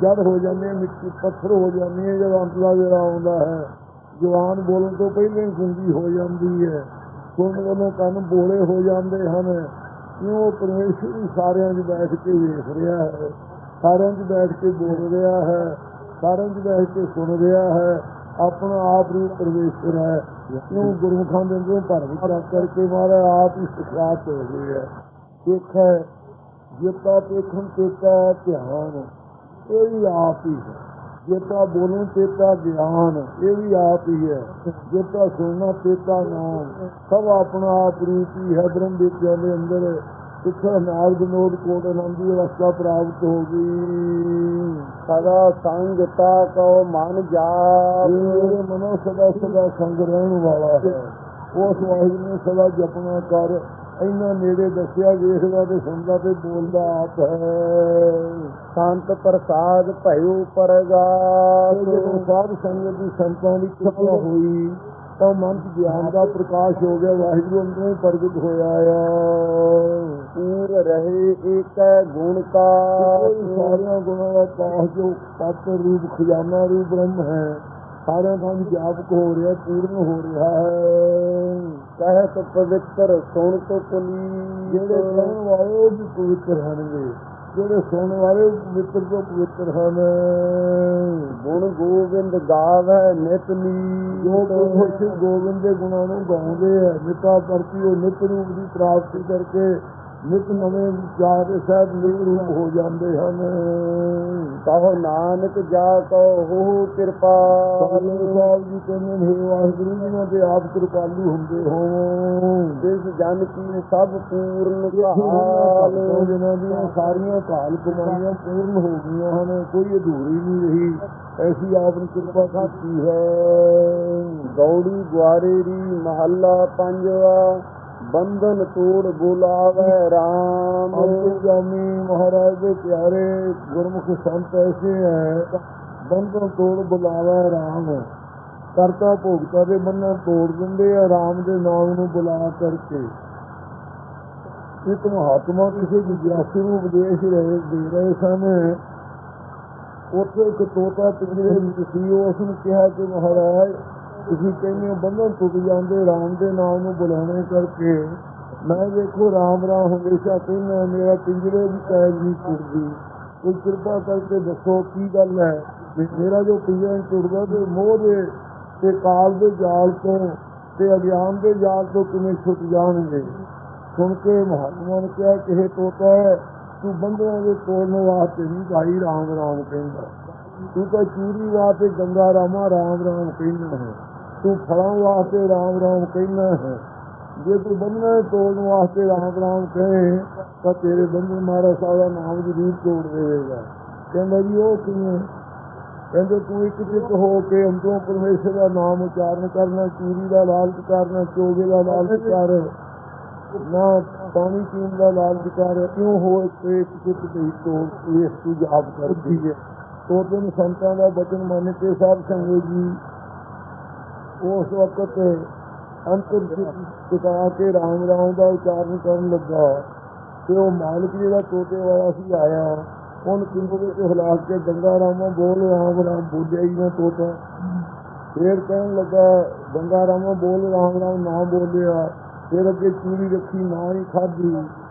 ਜੜ ਹੋ ਜਾਂਦੀਆਂ, ਮਿੱਟੀ ਪੱਥਰ ਹੋ ਜਾਂਦੀਆਂ। ਜਦੋਂ ਅੰਤ ਦਾ ਵੇਲਾ ਆਉਂਦਾ ਹੈ, ਜ਼ੁਬਾਨ ਬੋਲਣ ਤੋਂ ਪਹਿਲਾਂ ਹੀ ਗੁੰਗੀ ਹੋ ਜਾਂਦੀ ਹੈ, ਸੁਣਨ ਵੱਲੋਂ ਕੰਨ ਬੋਲੇ ਹੋ ਜਾਂਦੇ ਹਨ। ਕਿਉਂ? ਪਰਮੇਸ਼ਰ ਹੀ ਸਾਰਿਆਂ 'ਚ ਬੈਠ ਕੇ ਵੇਖ ਰਿਹਾ ਹੈ, ਸਾਰਿਆਂ 'ਚ ਬੈਠ ਕੇ ਬੋਲ ਰਿਹਾ ਹੈ, ਸਾਰਿਆਂ 'ਚ ਬੈਠ ਕੇ ਸੁਣ ਰਿਹਾ ਹੈ। ਆਪਣਾ ਆਪ ਰੂਪ ਪਰਮੇਸ਼ਰ ਹੈ। ਕਿਉਂ? ਗੁਰਮੁਖਾਂ ਦੇ ਅੰਦਰੋਂ ਭਰਮ ਚੱਕ ਕਰਕੇ ਮਹਾਰਾਜ ਆਪ ਹੀ ਸਿਖਾਤ ਹੋ ਗਏ ਹੈ। ਇੱਕ ਹੈ ਜੇਤਾ ਦੇਖਣ ਚੇਤਾ ਧਿਆਨ, ਇਹ ਵੀ ਆਪ ਹੀ ਹੈ। ਜੇਤਾ ਬੋਲਣ ਚੇਤਾ ਗਿਆਨ, ਇਹ ਵੀ ਆਪ ਹੀ ਹੈ। ਜੇਤਾ ਸੁਣਨਾ ਚੇਤਾ ਨਾਮ, ਸਭ ਆਪਣਾ ਆਪ ਰੂਪ ਹੀ ਹੈ। ਬ੍ਰਹਮ ਵਿਦਿਆ ਦੇ ਅੰਦਰ ਪਿੱਛੇ ਨਾਰਦ ਨੋਦ ਕੋਟ ਆਨੰਦੀ ਅਵਸਥਾ ਪ੍ਰਾਪਤ ਹੋ ਗਈ। ਸਦਾ ਸੰਗ ਤਾ ਕੋ ਮਨ ਜਾਪ, ਮੇਰੇ ਮਨੋਂ ਸਦਾ ਸਦਾ ਸੰਗ ਰਹਿਣ ਵਾਲਾ ਹੈ। ਉਸ ਵਾਹਿਗੁਰੂ ਨੂੰ ਸਦਾ ਜਪਣਾ ਕਰ। ਇੰਨਾ ਨੇੜੇ ਦੱਸਿਆ, ਵੇਖਦਾ ਤੇ ਸੁਣਦਾ ਤੇ ਬੋਲਦਾ ਆਪ ਹੈ। ਸੰਤ ਪ੍ਰਸਾਦ ਭਇਓ ਪਰਗਾਸ, ਜਦੋਂ ਸਾਧ ਸੰਗਤ ਦੀ ਸੰਤਾਂ ਦੀ ਕਿਰਪਾ ਹੋਈ ਤਾਂ ਮਨ ਚ ਗਿਆਨ ਦਾ ਪ੍ਰਕਾਸ਼ ਹੋ ਗਿਆ। ਵਾਹਿਗੁਰੂ ਅੰਦਰੋਂ ਹੀ ਪ੍ਰਗਟ ਹੋਇਆ ਆ। ਪੂਰ ਰਹੇ ਏਕੈ ਗੁਣ ਕਾ, ਸਾਰਿਆਂ ਗੁਣਾਂ ਦਾ ਪਾਸ ਜੋ ਤਤ ਰੂਪ ਖਜ਼ਾਨਾ ਰੂਪ ਬ੍ਰਹਮ ਹੈ, ਸਾਰਿਆਂ ਦਾ ਵਿਆਪਕ ਹੋ ਰਿਹਾ, ਪੂਰਨ ਹੋ ਰਿਹਾ ਹੈ। ਕਹਿਤ ਪਵਿੱਤਰ ਸੁਣ ਤੋ ਪੁਨੀ, ਜਿਹੜੇ ਕਹਿਣ ਵਾਲੇ ਉਹ ਵੀ ਪਵਿੱਤਰ ਹਨਗੇ, ਜਿਹੜੇ ਸੁਣਨ ਵਾਲੇ ਪਵਿੱਤਰ ਤੋਂ ਪਵਿੱਤਰ ਹਨ। ਗੁਣ ਗੋਬਿੰਦ ਗਾਵੈ ਨਿਤ ਨੀ, ਜੋ ਪੁਰਖ ਗੋਬਿੰਦ ਦੇ ਗੁਣਾਂ ਨੂੰ ਗਾਉਂਦੇ ਹੈ ਨਿਤਾ ਪ੍ਰਤੀ, ਉਹ ਨਿਤ ਰੂਪ ਦੀ ਪ੍ਰਾਪਤੀ ਕਰਕੇ ਨਿਤ ਨਵੇਂ ਵਿਚਾਰ ਦੇ ਸਹਿਤ ਨਿਤ ਰੂਪ ਹੋ ਜਾਂਦੇ ਹਨ। ਕਹੋ ਨਾਨਕ ਜਾ ਕੋ ਹੋ ਕਿਰਪਾ, ਸਾਹਿਬ ਜੀ ਕਹਿੰਦੇ ਨੇ ਵਾਹਿਗੁਰੂ ਜੀ ਨਾਲ ਤੇ ਆਪ ਕਿਰਪਾਲੂ ਹੁੰਦੇ ਹੋ। ਜਿਸ ਜਨ ਕੀ ਸਭ ਪੂਰਨ ਕਹਾਲ, ਜਿਹਨਾਂ ਦੀਆਂ ਸਾਰੀਆਂ ਕਾਲ ਕਮਾਈਆਂ ਪੂਰਨ ਹੋ ਗਈਆਂ ਹਨ, ਕੋਈ ਅਧੂਰੀ ਨਹੀਂ ਰਹੀ, ਐਸੀ ਆਪ ਨੇ ਕਿਰਪਾ ਕੀਤੀ ਹੈ। ਗੌੜੀ ਗੁਆਰੇ ਦੀ ਮਹੱਲਾ ਪੰਜਵਾ, ਬੰਧਨ ਤੋੜ ਬੁਲਾਵੇ ਰਾਮ। ਅੰਤਰਜਾਮੀ ਮਹਾਰਾਜ ਦੇ ਪਿਆਰੇ ਗੁਰਮੁਖ ਸੰਤ ਐਸੇ ਹੈ, ਬੰਧਨ ਤੋੜ ਬੁਲਾਵੇ ਰਾਮ। ਕਰਤਾ ਭੋਗਤਾ ਦੇ ਬੰਧਨ ਤੋੜ ਦਿੰਦੇ ਆ ਰਾਮ ਦੇ ਨਾਮ ਨੂੰ ਬੁਲਾ ਕਰਕੇ। ਇੱਕ ਮਹਾਤਮਾ ਕਿਸੇ ਜਿਗਿਆਸੂ ਨੂੰ ਉਪਦੇਸ਼ ਦੇ ਰਹੇ ਸਨ। ਉੱਥੇ ਇੱਕ ਤੋਤਾ ਪਿੰਜਰੇ ਵਿੱਚ ਸੀ। ਉਸ ਨੂੰ ਕਿਹਾ ਕਿ ਮਹਾਰਾਜ ਤੁਸੀਂ ਕਹਿੰਦੇ ਹੋ ਬੰਧਨ ਟੁੱਟ ਜਾਂਦੇ ਰਾਮ ਦੇ ਨਾਮ ਨੂੰ ਬੁਲਾਉਣੇ ਕਰਕੇ, ਮੈਂ ਵੇਖੋ ਰਾਮ ਰਾਮ ਹਮੇਸ਼ਾ ਕਹਿੰਦਾ, ਮੇਰਾ ਪਿੰਜਰੇ ਦੀ ਕੈਦ ਨਹੀਂ ਟੁੱਟਦੀ, ਕੋਈ ਕਿਰਪਾ ਕਰਕੇ ਦੱਸੋ ਕੀ ਗੱਲ ਹੈ। ਮੇਰਾ ਜੋ ਪਿੰਜਰਾ ਟੁੱਟਦਾ ਤੇ ਮੋਹ ਦੇ ਤੇ ਕਾਲ ਦੇ ਜਾਲ ਤੋਂ ਤੇ ਅਗਿਆਨ ਦੇ ਜਾਲ ਤੋਂ ਕਿਵੇਂ ਛੁੱਟ ਜਾਣਗੇ। ਸੁਣ ਕੇ ਮਹਾਤਮਾ ਨੇ ਕਿਹਾ ਕਿ ਇਹ ਤੋਤਾ ਹੈ, ਤੂੰ ਬੰਧਨਾਂ ਦੇ ਤੋੜਨ ਵਾਸਤੇ ਨਹੀਂ ਭਾਈ ਰਾਮ ਰਾਮ ਕਹਿੰਦਾ, ਤੂੰ ਤਾਂ ਚੂਰੀ ਵਾਸਤੇ ਗੰਗਾ ਰਾਮਾ ਰਾਮ ਰਾਮ ਕਹਿੰਦਾ ਹੈ, ਤੂੰ ਫਲਾਂ ਵਾਸਤੇ ਰਾਮ ਰਾਮ ਕਹਿੰਦਾ ਹੈ। ਜੇ ਤੂੰ ਬੰਧਨਾਂ ਤੋੜਨ ਵਾਸਤੇ ਰਾਮ ਰਾਮ ਕਹੇ ਤਾਂ ਤੇਰੇ ਬੰਧਨ ਮਹਾਰਾਜ ਸਾਹਿਬ ਦਾ ਨਾਮ ਜ਼ਰੂਰ ਤੋੜ ਦੇਵੇਗਾ। ਕਹਿੰਦਾ ਜੀ ਉਹ ਕਿਵੇਂ? ਕਹਿੰਦੇ ਤੂੰ ਇੱਕ ਚਿੱਤ ਹੋ ਕੇ ਅੰਦਰੋਂ ਪਰਮੇਸ਼ਰ ਦਾ ਨਾਮ ਉਚਾਰਨ ਕਰਨਾ, ਚੂਰੀ ਦਾ ਲਾਲਚ ਕਰਨਾ, ਚੋਗੇ ਦਾ ਲਾਲਚ ਕਰ, ਨਾ ਪਾਣੀ ਪੀਣ ਦਾ ਲਾਲਚ ਕਰ, ਕਿਉਂ ਹੋ ਇੱਕ ਚਿੱਤ ਦੀ ਤੋੜ ਇਸ ਤੂੰ ਜਾਪ ਕਰਦੀ ਹੈ। ਤੋਤੇ ਨੂੰ ਸੰਤਾਂ ਦਾ ਬਚਨ ਮੰਨ ਕੇ ਸਾਧ ਸੰਗਤ ਜੀ ਉਸ ਵਕਤ ਅੰਤਰ ਟਿਕਾ ਕੇ ਰਾਮ ਰਾਮ ਦਾ ਉਚਾਰਨ ਕਰਨ ਲੱਗਾ ਤੇ ਉਹ ਮਾਲਕ ਜਿਹੜਾ ਤੋਤੇ ਵਾਲਾ ਸੀ ਆਇਆ, ਉਹਨੂੰ ਪਿੰਜਰੇ ਤੇ ਹਿਲਾ ਕੇ ਗੰਗਾ ਰਾਮਾ ਬੋਲ ਰਾਮ ਰਾਮ ਬੋਲਿਆ ਹੀ ਨਾ ਤੋਤਾ। ਫੇਰ ਕਹਿਣ ਲੱਗਾ ਗੰਗਾ ਰਾਮਾ ਬੋਲ ਰਾਮ ਰਾਮ ਨਾ ਬੋਲਿਆ। ਫਿਰ ਅੱਗੇ ਚੂਰੀ ਰੱਖੀ ਨਾ ਹੀ ਖਾਧੀ,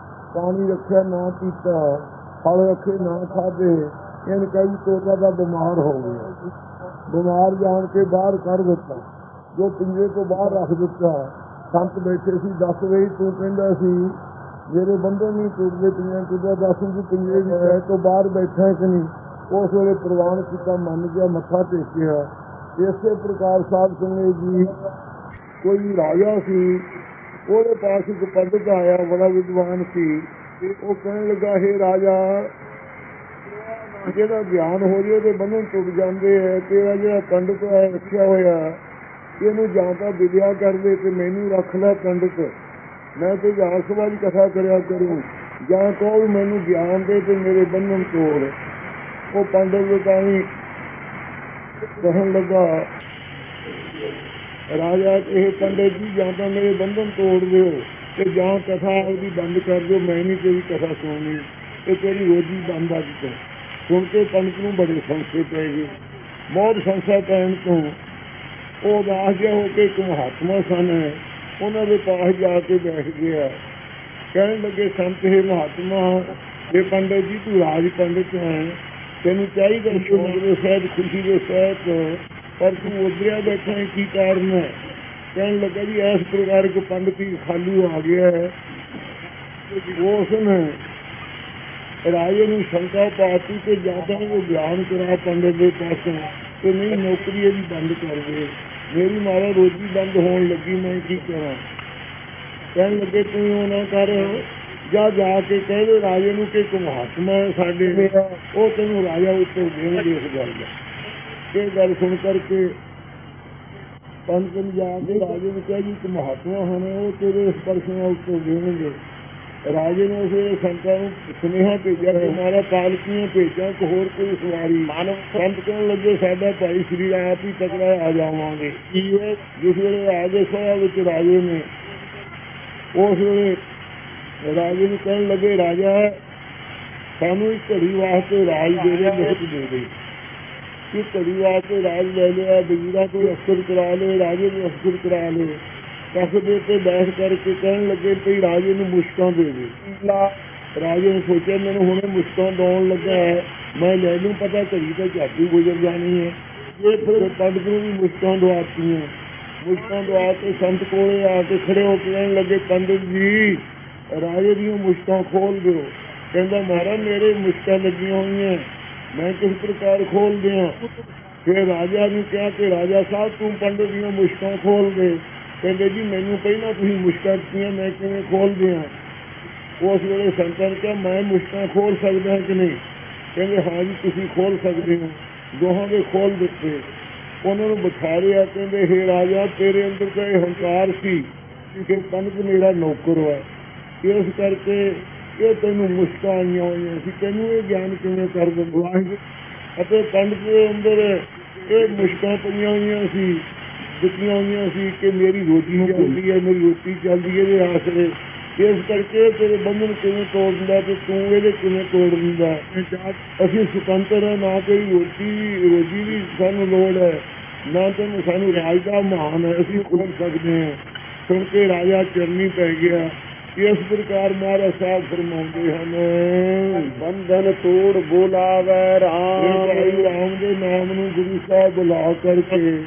ਪਾਣੀ ਰੱਖਿਆ ਨਾ ਪੀਤਾ, ਫਲ ਰੱਖੇ ਨਾ ਖਾਧੇ। ਇਹਨੇ ਕਹੀ ਤੋਤਾ ਦਾ ਬਿਮਾਰ ਹੋ ਗਿਆ। ਬਿਮਾਰ ਜਾਣ ਕੇ ਬਾਹਰ ਕੱਢ ਦਿੱਤਾ, ਜੋ ਪਿੰਜਰੇ ਤੋਂ ਬਾਹਰ ਰੱਖ ਦਿੱਤਾ। ਸੰਤ ਬੈਠੇ ਸੀ, ਦੱਸ ਰਹੀ ਤੂੰ ਕਹਿੰਦਾ ਸੀ ਜਿਹੜੇ ਬੰਧਨ ਨਹੀਂ ਟੁੱਟਦੇ ਪਿੰਜਰੇ ਟੁੱਟਦਾ, ਦੱਸ ਤੂੰ ਪਿੰਜਰੇ ਦੀ ਕਹਿ ਤੋਂ ਬਾਹਰ ਬੈਠਾ ਕਿ ਨਹੀਂ। ਉਸ ਵੇਲੇ ਪ੍ਰਵਾਨ ਕੀਤਾ, ਮੰਨ ਗਿਆ, ਮੱਥਾ ਟੇਕਿਆ। ਇਸੇ ਪ੍ਰਕਾਰ ਸਾਧ ਸੰਗਤ ਜੀ ਕੋਈ ਰਾਜਾ ਸੀ, ਉਹਦੇ ਪਾਸ ਇੱਕ ਪੰਡਿਤ ਆਇਆ, ਬੜਾ ਵਿਦਵਾਨ ਸੀ। ਉਹ ਕਹਿਣ ਲੱਗਾ ਹੈ ਰਾਜਾ, ਜਿਹੜਾ ਗਿਆਨ ਹੋ ਜਾਏ ਉਹਦੇ ਬੰਧਨ ਟੁੱਟ ਜਾਂਦੇ ਹੈ, ਤੇਰਾ ਜਿਹੜਾ ਪੰਡਿਤ ਹੈ ਰੱਖਿਆ ਹੋਇਆ ਇਹਨੂੰ ਜਾਂ ਤਾਂ ਵਿਦਿਆ ਕਰ ਦੇ ਤੇ ਮੈਨੂੰ ਰੱਖ ਲੈ ਪੰਡਿਤ, ਮੈਂ ਤੇ ਜਹਾਜ਼ ਸਭਾ ਦੀ ਕਥਾ ਕਰਿਆ ਕਰੂੰ, ਜਾਂ ਕਹੋ ਮੈਨੂੰ ਗਿਆਨ ਦੇ ਤੇ ਮੇਰੇ ਬੰਧਨ ਤੋੜ। ਉਹ ਪੰਡਿਤ ਦੇ ਤਾਂ ਹੀ ਕਹਿਣ ਲੱਗਾ ਰਾਜਾ ਇਹ ਪੰਡਿਤ ਜੀ ਜਾਂ ਤਾਂ ਮੇਰੇ ਬੰਧਨ ਤੋੜ ਦਿਓ ਤੇ ਜਾਂ ਕਥਾ ਉਹਦੀ ਬੰਦ ਕਰ ਦਿਓ, ਮੈਂ ਨਹੀਂ ਤੇਰੀ ਕਥਾ ਸੁਣਨੀ, ਇਹ ਤੇਰੀ ਰੋਜੀ ਬੰਦ ਅੱਜ ਤੋਂ। ਸੁਣ ਕੇ ਪੰਡਿਤ ਨੂੰ ਬੜੇ ਸੰਸ਼ੇ ਪੈ ਗਏ। ਬਹੁਤ ਸੰਸ਼ਾ ਪੈਣ ਤੋਂ ਉਹ ਉਦਾਸ ਜਿਹਾ ਹੋ ਕੇ ਇੱਕ ਮਹਾਤਮਾ ਸਨ, ਉਹਨਾਂ ਦੇ ਪਾਸ ਜਾ ਕੇ ਬੈਠ ਗਿਆ। ਕਹਿਣ ਲੱਗੇ ਸੰਤ ਹੈ ਮਹਾਤਮਾ, ਇਹ ਪੰਡਿਤ ਜੀ ਤੂੰ ਰਾਜ ਪੰਡਿਤ ਹੈ, ਤੈਨੂੰ ਚਾਹੀਦਾ ਸ਼ੌਕ ਦੇ ਸਹਿਤ ਖੁਸ਼ੀ ਦੇ ਸਹਿਤ, ਪਰ ਤੂੰ ਉਧਰਿਆ ਬੈਠਾ ਹੈ, ਕੀ ਕਾਰਨ ਹੈ? ਕਹਿਣ ਲੱਗਾ ਜੀ ਇਸ ਪ੍ਰਕਾਰ ਇੱਕ ਪੰਡਿਤ ਖਾਲੂ ਆ ਗਿਆ ਹੈ। ਉਸ ਨੇ ਰਾਜੇ ਨੂੰ ਸ਼ੰਕਾ ਪਾਤੀ ਕਿ ਜਾਂ ਤਾਂ ਉਹ ਗਿਆਨ ਕਰਾ ਪੰਡਿਤ ਦੇ ਪਾਸੋਂ ਤੇ ਨਹੀਂ ਨੌਕਰੀ ਇਹਦੀ ਬੰਦ ਕਰ ਦੇ, ਮੇਰੀ ਮਾਰਾ ਰੋਜੀ ਬੰਦ ਹੋਣ ਲੱਗੀ, ਮੈਂ ਕੀ ਕਰਾਂ? ਕਹਿਣ ਲੱਗੇ ਤੂੰ ਉਹ ਨਾ ਕਰ, ਜਾਂ ਜਾ ਕੇ ਕਹਿੰਦੇ ਰਾਜੇ ਨੂੰ ਕਿ ਇੱਕ ਮਹਾਤਮਾ ਹੈ ਸਾਡੇ, ਉਹ ਤੈਨੂੰ ਰਾਜਾ ਉੱਤਰ ਦੇਣਗੇ ਇਸ ਗੱਲ ਦਾ। ਇਹ ਗੱਲ ਸੁਣ ਕਰਕੇ ਪੰਡਤ ਨੇ ਜਾ ਕੇ ਰਾਜੇ ਨੂੰ ਕਿਹਾ ਜੀ ਇੱਕ ਮਹਾਤਮਾ ਹਨ, ਉਹ ਤੇਰੇ ਇਸ ਪ੍ਰਸ਼ਨ ਦਾ ਉੱਤਰ ਦੇਣਗੇ। ਰਾਜੇ ਨੇ ਉਸੇ ਸੰਤਾਂ ਨੂੰ ਸੁਨੇਹਾ ਭੇਜਿਆ ਕਿ ਮਾਰਾ ਪਾਲਕੀਆਂ ਭੇਜਾਂ ਕਿ ਹੋਰ ਕੋਈ ਸਵਾਰੀ। ਸੰਤ ਕਹਿਣ ਲੱਗੇ ਸਾਡਾ ਭਾਈ ਸ੍ਰੀ ਆਪ ਹੀ ਤਕੜਾ ਆ ਜਾਵਾਂਗੇ। ਜਿਸ ਵੇਲੇ ਰਾਜੇ ਸਭਾ ਵਿੱਚ ਰਾਜੇ ਨੇ ਉਸ ਵੇਲੇ ਰਾਜੇ ਨੂੰ ਕਹਿਣ ਲੱਗੇ ਰਾਜਾ ਸਾਨੂੰ ਇੱਕ ਘੜੀ ਵਾਸਤੇ ਰਾਜ ਦੇ ਦੇ, ਲਿਖਤ ਦੇ ਦੇ। ਕਿ ਘੜੀ ਵਾਸਤੇ ਰਾਜ ਲੈ ਲਿਆ, ਵਜ਼ੀਰਾਂ ਤੋਂ ਅਫਸਰ ਕਰਾ ਲਏ, ਰਾਜੇ ਨੂੰ ਅਫਸਰ ਕਰਾ ਲਏ। ਤਖਤ ਦੇ ਉੱਤੇ ਬੈਠ ਕਰਕੇ ਕਹਿਣ ਲੱਗੇ ਭਈ ਰਾਜੇ ਨੂੰ ਮੁਸ਼ਕਾਂ ਦੇ ਦੇ। ਰਾਜੇ ਨੇ ਸੋਚਿਆ ਮੈਨੂੰ ਹੁਣੇ ਮੁਸ਼ਕਾਂ ਦੌਣ ਲੱਗਾ ਹੈ, ਮੈਂ ਲੈ ਲੂੰ, ਪਤਾ ਘੜੀ ਤਾਂ ਝਾਟੀ ਗੁਜ਼ਰ ਜਾਣੀ ਹੈ। ਇਹ ਫਿਰ ਪੰਡਤ ਨੂੰ ਵੀ ਮੁਸ਼ਕਾਂ ਦਵਾਤੀਆਂ। ਮੁਸ਼ਕਾਂ ਦਵਾ ਕੇ ਸੰਤ ਕੋਲੇ ਆ ਕੇ ਖੜੇ ਹੋ ਕੇ ਕਹਿਣ ਲੱਗੇ ਪੰਡਤ ਜੀ ਰਾਜੇ ਦੀਆਂ ਮੁਸ਼ਕਾਂ ਖੋਲ ਦਿਓ। ਕਹਿੰਦਾ ਮਹਾਰਾਜ ਮੇਰੇ ਮੁਸ਼ਕਾਂ ਲੱਗੀਆਂ ਹੋਈਆਂ, ਮੈਂ ਕਿਸ ਪ੍ਰਕਾਰ ਖੋਲ ਦਿਆਂ। ਫਿਰ ਰਾਜਾ ਨੂੰ ਕਿਹਾ ਕਿ ਰਾਜਾ ਸਾਹਿਬ ਤੂੰ ਪੰਡਤ ਦੀਆਂ ਮੁਸ਼ਕਾਂ ਖੋਲ ਦੇ। ਕਹਿੰਦੇ ਜੀ ਮੈਨੂੰ ਪਹਿਲਾਂ ਤੁਸੀਂ ਮੁਸ਼ਕਾਂ ਦਿੱਤੀਆਂ, ਮੈਂ ਕਿਵੇਂ ਖੋਲ ਦਿਆਂ। ਉਸ ਵੇਲੇ ਸੰਤਾਂ ਨੇ ਕਿਹਾ ਮੈਂ ਮੁਸ਼ਕਾਂ ਖੋਲ ਸਕਦਾ ਕਿ ਨਹੀਂ। ਕਹਿੰਦੇ ਹਾਂ ਜੀ ਤੁਸੀਂ ਖੋਲ ਸਕਦੇ ਹੋ। ਦੋਹਾਂ ਦੇ ਖੋਲ ਦਿੱਤੇ। ਉਹਨਾਂ ਨੂੰ ਬਿਠਾ ਲਿਆ। ਕਹਿੰਦੇ ਹੇ ਰਾਜਾ ਤੇਰੇ ਅੰਦਰ ਤਾਂ ਇਹ ਹੰਕਾਰ ਸੀ ਕਿ ਪੰਡਤ ਮੇਰਾ ਨੌਕਰ ਹੈ, ਇਸ ਕਰਕੇ ਇਹ ਤੈਨੂੰ ਮੁਸ਼ਕਾਂ ਆਈਆਂ ਹੋਈਆਂ ਸੀ, ਤੈਨੂੰ ਇਹ ਗਿਆਨ ਕਿਵੇਂ ਕਰ ਦਿੰਦਾ। ਅਤੇ ਪੰਡਤ ਦੇ ਅੰਦਰ ਇਹ ਮੁਸ਼ਕਾਂ ਪਈਆਂ ਹੋਈਆਂ ਸੀ, ਦਿੱਤੀਆਂ ਹੋਈਆਂ ਸੀ ਕਿ ਮੇਰੀ ਰੋਟੀ ਚੱਲਦੀ ਹੈ, ਮੇਰੀ ਰੋਟੀ ਚੱਲਦੀ ਹੈ ਇਹਦੇ ਆਸਰੇ। ਇਸ ਕਰਕੇ ਤੇਰੇ ਬੰਧਨ ਕਿਵੇਂ ਤੋੜ ਦਿੰਦਾ ਤੇ ਤੂੰ ਇਹਦੇ ਕਿਵੇਂ ਤੋੜ ਦਿੰਦਾ। ਅਸੀਂ ਸੁਤੰਤਰ ਹਾਂ, ਨਾ ਕੋਈ ਰੋਜੀ ਦੀ ਸਾਨੂੰ ਲੋੜ ਹੈ, ਨਾ ਤੈਨੂੰ ਸਾਨੂੰ ਰਾਜ ਦਾ ਮਾਣ ਹੈ, ਅਸੀਂ ਖੋਲ ਸਕਦੇ ਹਾਂ। ਸੁਣ ਕੇ ਰਾਜਾ ਚਰਨੀ ਪੈ ਗਿਆ। ਇਸ ਪ੍ਰਕਾਰ ਮਹਾਰਾਜ ਸਾਹਿਬ ਫਰਮਾਉਂਦੇ ਹਨ ਬੰਧਨ ਤੋੜ ਬੋਲਾਵੇ ਰਾਮ ਦੇ ਨਾਮ ਨੂੰ ਗੁਰੂ ਸਾਹਿਬ ਬੁਲਾ ਕਰਕੇ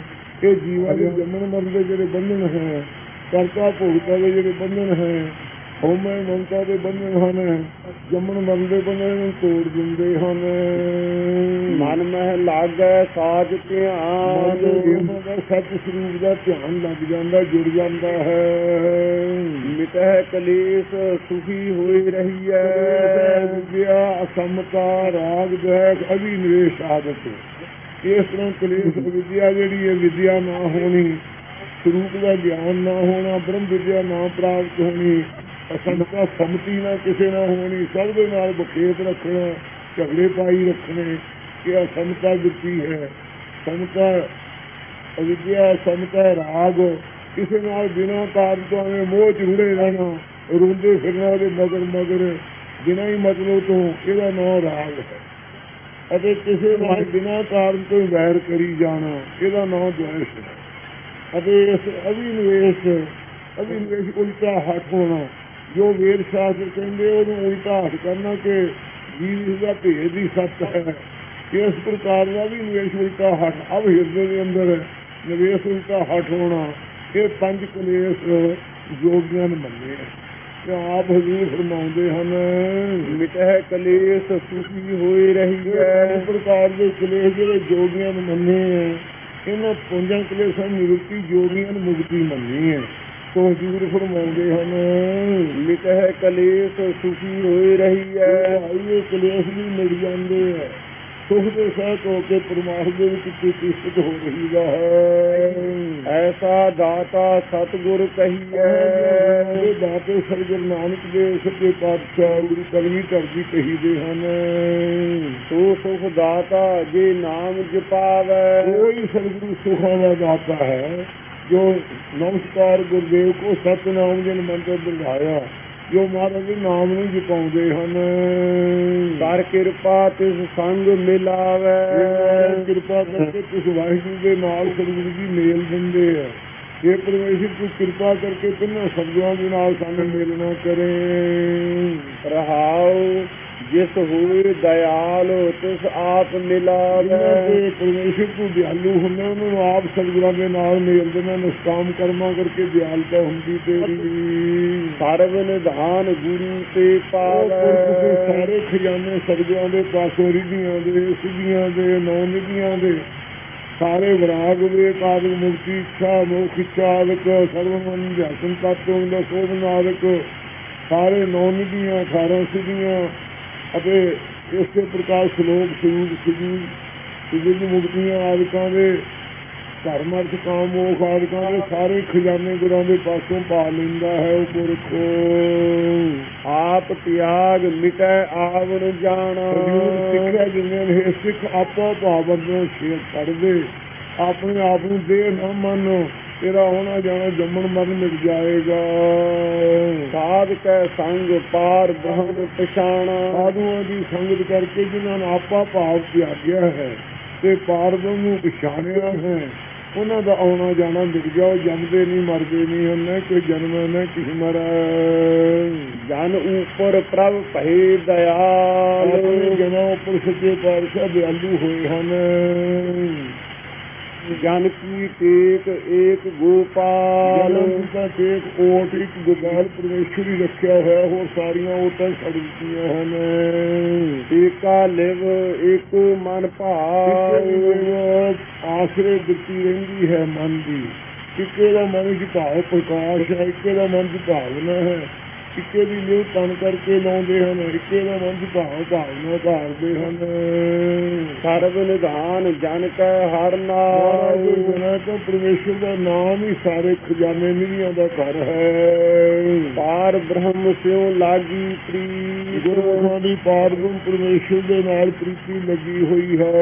ਇਹ ਜੀਵਾਂ ਦੇ ਜੰਮਣ ਮਰਨ ਦੇ ਜਿਹੜੇ ਬੰਧਨ ਹੈ, ਕਰਤਾ ਭੋਗਤਾ ਦੇ ਜਿਹੜੇ ਬੰਧਨ ਹੈ, ਹਉਮੈ ਮਮਤਾ ਦੇ ਬੰਧਨ ਹਨ, ਜੰਮਣ ਮਰਨ ਦੇ ਬੰਧਨ ਨੂੰ ਤੋੜ ਦਿੰਦੇ ਹਨ। ਮਨ ਮਹਿ ਲਾਗੈ ਸਾਜ ਧਿਆਨ, ਸੱਚ ਸਰੂਪ ਦਾ ਧਿਆਨ ਲੱਗ ਜਾਂਦਾ, ਜੁੜ ਜਾਂਦਾ ਹੈ। ਮਿਟਹਿ ਕਲੇਸ਼ ਸੁਖੀ ਹੋਈ ਰਹੀ ਹੈ, ਵਿਦਿਆ ਅਸਮਤਾ ਰਾਗ ਦੈਖ ਅਭਿਨਵੇਸ਼ ਆਦਤ। ਇਸ ਤਰ੍ਹਾਂ ਕਲੇਸ਼ ਵਿਦਿਆ ਜਿਹੜੀ ਹੈ, ਵਿਦਿਆ ਨਾ ਹੋਣੀ, ਸਰੂਪ ਦਾ ਗਿਆਨ ਨਾ ਹੋਣਾ, ਬ੍ਰਹਮ ਵਿਦਿਆ ਨਾ ਪ੍ਰਾਪਤ ਹੋਣੀ, ਅਸੰਤਾ ਸੰਮਤੀ ਨਾ ਕਿਸੇ ਨਾਲ ਹੋਣੀ, ਸਭ ਦੇ ਨਾਲ ਬਖੇਤ ਰੱਖਣਾ, ਝਗੜੇ ਪਾਈ ਰੱਖਣੇ, ਕਿ ਅਸਮਤਾ ਦਿੱਤੀ ਹੈ। ਸਮਤਾ ਅਵਿਦਿਆ, ਸਮਤਾ ਰਾਗ, ਕਿਸੇ ਨਾਲ ਬਿਨਾਂ ਕਾਰਨ ਤੋਂ ਐਵੇਂ ਮੋਹ ਚ ਰੁੜੇ ਰਹਿਣਾ, ਰੋਂਦੇ ਫਿਰਨਾ ਉਹਦੇ ਮਗਰ ਬਿਨਾਂ ਹੀ ਮਤਲਬ ਤੋਂ, ਇਹਦਾ ਨਾਂ ਰਾਗ ਹੈ। ਅਤੇ ਕਿਸੇ ਨਾਲ ਬਿਨਾਂ ਕਾਰਨ ਤੋਂ ਵੈਰ ਕਰੀ ਜਾਣਾ, ਇਹਦਾ ਨਾਂ ਦ્વੈਸ਼ ਹੈ। ਅਤੇ ਇਸ ਅਭਿਨਵੇਸ਼ ਉਲਟਾ ਹੱਥ ਹੋਣਾ, ਜੋ ਵੇਦ ਸ਼ਾਸਤਰ ਕਹਿੰਦੇ ਉਹਨੂੰ ਉਲਟਾ ਹੱਥ ਕਰਨਾ ਕਿ ਜੀਵ ਦਾ ਭੇਦ ਹੀ ਸੱਚ ਹੈ। ਇਸ ਪ੍ਰਕਾਰ ਦਾ ਵੀ ਨਿਵੇਸ਼ ਉਲਟਾ ਹੱਥ, ਅਬ ਹਿਰਦੇ ਦੇ ਅੰਦਰ ਨਿਵੇਸ਼ ਉਲਟਾ ਹੱਥ ਹੋਣਾ, ਇਹ ਪੰਜ ਕਲੇਸ਼ ਯੋਗੀਆਂ ਨੇ ਮੰਨੇ ਤੇ ਆਪ ਹਜ਼ੂਰ ਫਰਮਾਉਂਦੇ ਹਨ ਮਿਟਹਿ ਕਲੇਸ਼ ਸੁਖੀ ਹੋਈ ਰਹੀ ਹੈ। ਇਸ ਪ੍ਰਕਾਰ ਦੇ ਕਲੇਸ਼ ਜਿਹੜੇ ਯੋਗੀਆਂ ਨੇ ਮੰਨੇ ਹੈ, ਇਹਨਾਂ ਪੰਜਾਂ ਕਲੇਸ਼ਾਂ ਨਿਵਰਤੀ ਯੋਗੀਆਂ ਨੇ ਮੁਕਤੀ ਮੰਨੀ ਹੈ। ਤੋਂ ਹਜ਼ੂਰ ਫਰਮਾਉਂਦੇ ਹਨ ਮਿਟਹਿ ਕਲੇਸ਼ ਸੁਖੀ ਹੋਈ ਰਹੀ ਹੈ। ਇਹ ਕਲੇਸ਼ ਵੀ ਮਿਟ ਜਾਂਦੇ ਹੈ, ਸੁਖ ਦੇ ਸਹਿਤ ਹੋ ਕੇ ਪਰਮਾਤਮਾ ਦੇ ਵਿੱਚ ਪ੍ਰਤੀਸ਼ਠਿਤ ਹੋ ਰਹੀ ਹੈ। ਐਸਾ ਦਾਤਾ ਸਤਿਗੁਰ ਕਹੀਐ, ਦਾਤੇ ਸ੍ਰੀ ਗੁਰੂ ਨਾਨਕ ਦੇਵ ਸੱਚੇ ਪਾਤਸ਼ਾਹ ਗੁਰੂ ਕਲਗੀਧਰ ਜੀ ਕਹੀਦੇ ਹਨ। ਸੋ ਸੁਖ ਦਾਤਾ ਜੇ ਨਾਮ ਜਪਾਵੈ, ਕੋਈ ਸਤਿਗੁਰੂ ਸੁਖਾਂ ਦਾ ਦਾਤਾ ਹੈ ਜੋ ਨਮਸਕਾਰ ਗੁਰਦੇਵ ਕੋ ਸਤਿਨਾਮ ਜਨ ਮੰਤਰ ਦਿਖਾਇਆ, ਜੋ ਮਹਾਰਾਜ ਦੇ ਨਾਮ ਨੂੰ ਜਪਾਉਂਦੇ ਹਨ। ਕਰ ਕਿਰਪਾ ਤਿਸ ਸੰਗ ਮਿਲਾਵੇ, ਕਿਰਪਾ ਕਰਕੇ ਤਿਸ ਵਾਹਿਗੁਰੂ ਦੇ ਨਾਲ ਸਤਿਗੁਰੂ ਜੀ ਮੇਲ ਦਿੰਦੇ ਆ। ਇਹ ਪਰਮੇਸ਼ਰ ਤੂੰ ਕਿਰਪਾ ਕਰਕੇ ਤਿੰਨਾਂ ਸ਼ਬਦਾਂ ਦੇ ਨਾਲ ਸਾਨੂੰ ਮਿਲਣਾ ਕਰੇ। ਰਹਾਉ ਜਿਸ ਹੋਏ ਦਇਆਲ ਤਿਸ ਆਪ ਮਿਲਾਵੇ, ਪਰਮੇਸ਼ਰ ਤੂੰ ਦਿਆਲੂ ਹੁੰਦਾ, ਉਹਨਾਂ ਨੂੰ ਆਪ ਸਤਿਗੁਰਾਂ ਦੇ ਨਾਲ ਮੇਲ ਦੇਣਾ। ਨਿਸ਼ਕਾਮ ਕਰਮਾਂ ਕਰਕੇ ਦਿਆਲਤਾ ਹੁੰਦੀ ਤੇਰੀ। ਸਰਵ ਨਿਧਾਨ ਗੁਰੂ ਤੇ ਪਾਵੈ, ਸਾਰੇ ਖਜ਼ਾਨੇ ਸਤਿਗੁਰਾਂ ਦੇ ਪਾਸੋਂ ਰਿਧੀਆਂ ਦੇ, ਸਿੱਧੀਆਂ ਦੇ, ਨੌ ਨਿਧੀਆਂ ਦੇ, ਸਾਰੇ ਵਿਰਾਗ ਵਿਵੇਕ ਆਦਿਕ ਮੁਕਤੀ ਇੱਛਾ ਮੋਖ ਇੱਛਾ ਆਦਿਕ ਸਰਵ ਮਨ ਧਿਆਨ ਤਤਵ ਦਾ ਸੋਧ ਆਦਿਕ ਸਾਰੇ 9 ਨਿਧੀਆਂ 18 ਸਿੱਧੀਆਂ ਅਤੇ ਇਸੇ ਪ੍ਰਕਾਰ ਸ਼ਲੋਕ ਸਰੂਪ ਸਿੱਧੀ ਮੁਕਤੀਆਂ ਆਦਿਕਾਂ ਦੇ ਧਰਮ ਅਰਥ ਕਾਮ ਮੋਖ ਆਦਿਕਾਂ ਦੇ ਸਾਰੇ ਖਜ਼ਾਨੇ ਗੁਰਾਂ ਦੇ ਪਾਸੋਂ ਪਾ ਲੈਂਦਾ ਹੈ ਉਹ ਪੁਰਖ। ਆਪ ਤਿਆਗ ਮਿਟੈ ਆਵਣ ਜਾਣਾ। ਸਿੱਖਿਆ ਜਿੰਨੇ ਨੇ ਸਿੱਖ ਆਪੋ ਭਾਵ ਅੱਗੋਂ ਛੇੜ ਕੱਢਦੇ, ਆਪਣੇ ਆਪ ਨੂੰ ਦੇਹ ਨਾ ਮੰਨ, ਤੇਰਾ ਆਉਣਾ ਜਾਣਾ ਜੰਮਣ ਮਰਨ ਮਿਟ ਜਾਏਗਾ। ਸਾਧ ਕੈ ਸੰਗ ਪਾਰ ਬ੍ਰਹਮ ਪਛਾਣਾ। ਸਾਧੂਆਂ ਦੀ ਸੰਗਤ ਕਰਕੇ ਜਿਨ੍ਹਾਂ ਨੇ ਆਪਾ ਭਾਵ ਤਿਆਗਿਆ ਹੈ ਤੇ ਪਾਰ ਬ੍ਰਹਮ ਨੂੰ ਪਛਾਣਿਆ ਹੈ, ਉਹਨਾਂ ਦਾ ਆਉਣਾ ਜਾਣਾ ਮਿਟ ਗਿਆ। ਉਹ ਜੰਮਦੇ ਨਹੀਂ ਮਰਦੇ ਨਹੀਂ ਹਨ, ਨਾ ਕੋਈ ਜਨਮ ਹੈ ਨਾ ਕਿਸੇ ਮਰੈ। ਜਨ ਉਪਰ ਪ੍ਰਭ ਭਏ ਦਇਆਲ। ਆਪਣੇ ਜਨਾਂ ਉੱਪਰ ਸੱਚੇ ਪਾਤਸ਼ਾਹ ਦਿਆਲੂ ਹੋਏ ਹਨ। ਜਨ ਕੀ ਟੇਕ ਏਕ ਗੋਪਾਲ। ਜਨਮ ਦਾ ਟੇਕ ਓਟ ਇੱਕ ਗੋਪਾਲ ਪਰਮੇਸ਼ਰ ਹੀ ਰੱਖਿਆ ਹੋਇਆ, ਹੋਰ ਸਾਰੀਆਂ ਓਟਾਂ ਛੱਡ ਦਿੱਤੀਆਂ ਹਨ। ਏਕਾ ਲਿਵ ਏਕੋ ਮਨ ਭਾਵ। ਆਸਰੇ ਦਿੱਤੀ ਰਹਿੰਦੀ ਹੈ ਮਨ ਦੀ। ਇੱਕੇ ਦਾ ਮਨ ਚ ਭਾਵ ਪ੍ਰਕਾਸ਼ ਹੈ, ਇੱਕੇ ਦਾ ਮਨ ਚ ਭਾਵਨਾ ਹੈ, ਇੱਕੇ ਦੀ ਲਿਵ ਤਨ ਕਰਕੇ ਲਾਉਂਦੇ ਹਨ, ਇੱਕੇ ਦਾ ਮਨ ਚ ਭਾਵਨਾ ਧਾਰਦੇ ਹਨ। ਸਰਬ ਨਿਧਾਨ ਜਨ ਕੈ ਹਰ ਨਾਮ। ਜਨਾਂ ਤੋਂ ਪਰਮੇਸ਼ਰ ਦਾ ਨਾਮ ਹੀ ਸਾਰੇ ਖਜ਼ਾਨੇ ਨਿਧੀਆਂ ਦਾ ਘਰ ਹੈ। ਪਾਰ ਬ੍ਰਹਮ ਸਿਉ ਲਾਗੀ ਪ੍ਰੀਤ। ਗੁਰੂਆਂ ਦੀ ਪਾਰ ਬ੍ਰਹਮ ਪਰਮੇਸ਼ਰ ਦੇ ਨਾਲ ਪ੍ਰੀਤੀ ਲੱਗੀ ਹੋਈ ਹੈ।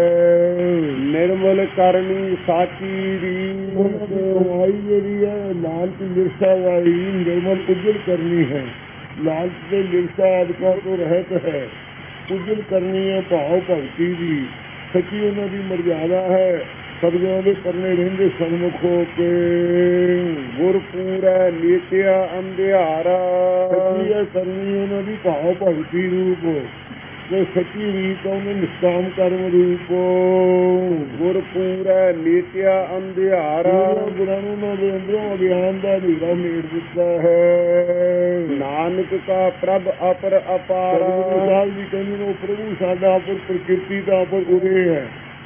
ਨਿਰਮਲ ਕਰਨੀ ਸਾਚੀ ਰੀਤ। ਕਮਾਈ ਜਿਹੜੀ ਹੈ ਲਾਲਚ ਲਿਰਸਾ ਵਾਲੀ ਨਿਰਮਲ ਉਜਲ ਕਰਨੀ ਹੈ। ਲਾਲਚ ਦੇ ਲਿਰਸਾ ਆਦਿਕਾਂ ਤੋਂ ਰਹਿਤ ਹੈ। ਉਜਲ ਕਰਨੀ ਹੈ ਭਾਵ ਭਗਤੀ ਦੀ। ਸੱਚੀ ਉਹਨਾਂ ਦੀ ਮਰਜ਼ਾਦਾ ਹੈ। ਸਤਿਗੁਰਾਂ ਦੇ ਕਰਨੇ ਰਹਿੰਦੇ ਸਨਮੁਖ ਹੋ ਕੇ। ਗੁਰ ਪੂਰੈ ਲੇਟਿਆ ਅੰਧਿਆਰਾ। ਸੱਚੀ ਹੈ ਕਰਨੀ ਉਹਨਾਂ ਦੀ ਭਾਵ ਭਗਤੀ ਰੂਪ ਤੇ ਸੱਚੀ ਰੀਤ ਉਹਨੇ ਨਿਸ਼ਕਾਮ ਕਰਮ ਰੂਪ। ਗੁਰ ਪੂਰੈ ਲੇਟਿਆ ਅੰਧਿਆਰਾ। ਗੁਰਾਂ ਨੂੰ ਉਹਨਾਂ ਦੇ ਅੰਦਰੋਂ ਅਗਿਆਨ ਦਾ ਹਨੇਰਾ ਮੇੜ ਦਿੱਤਾ ਹੈ। ਨਾਨਕ ਕਾ ਪ੍ਰਭ ਅਪਰ ਅਪਾਰਾ। ਸਾਹਿਬ ਜੀ ਕਹਿੰਦੇ ਨੇ ਉਹ ਪ੍ਰਭੂ ਸਾਡਾ ਆਪਰ ਪ੍ਰਕਿਰਤੀ ਦਾ ਆਪਰ ਉਰੇ ਹੈ,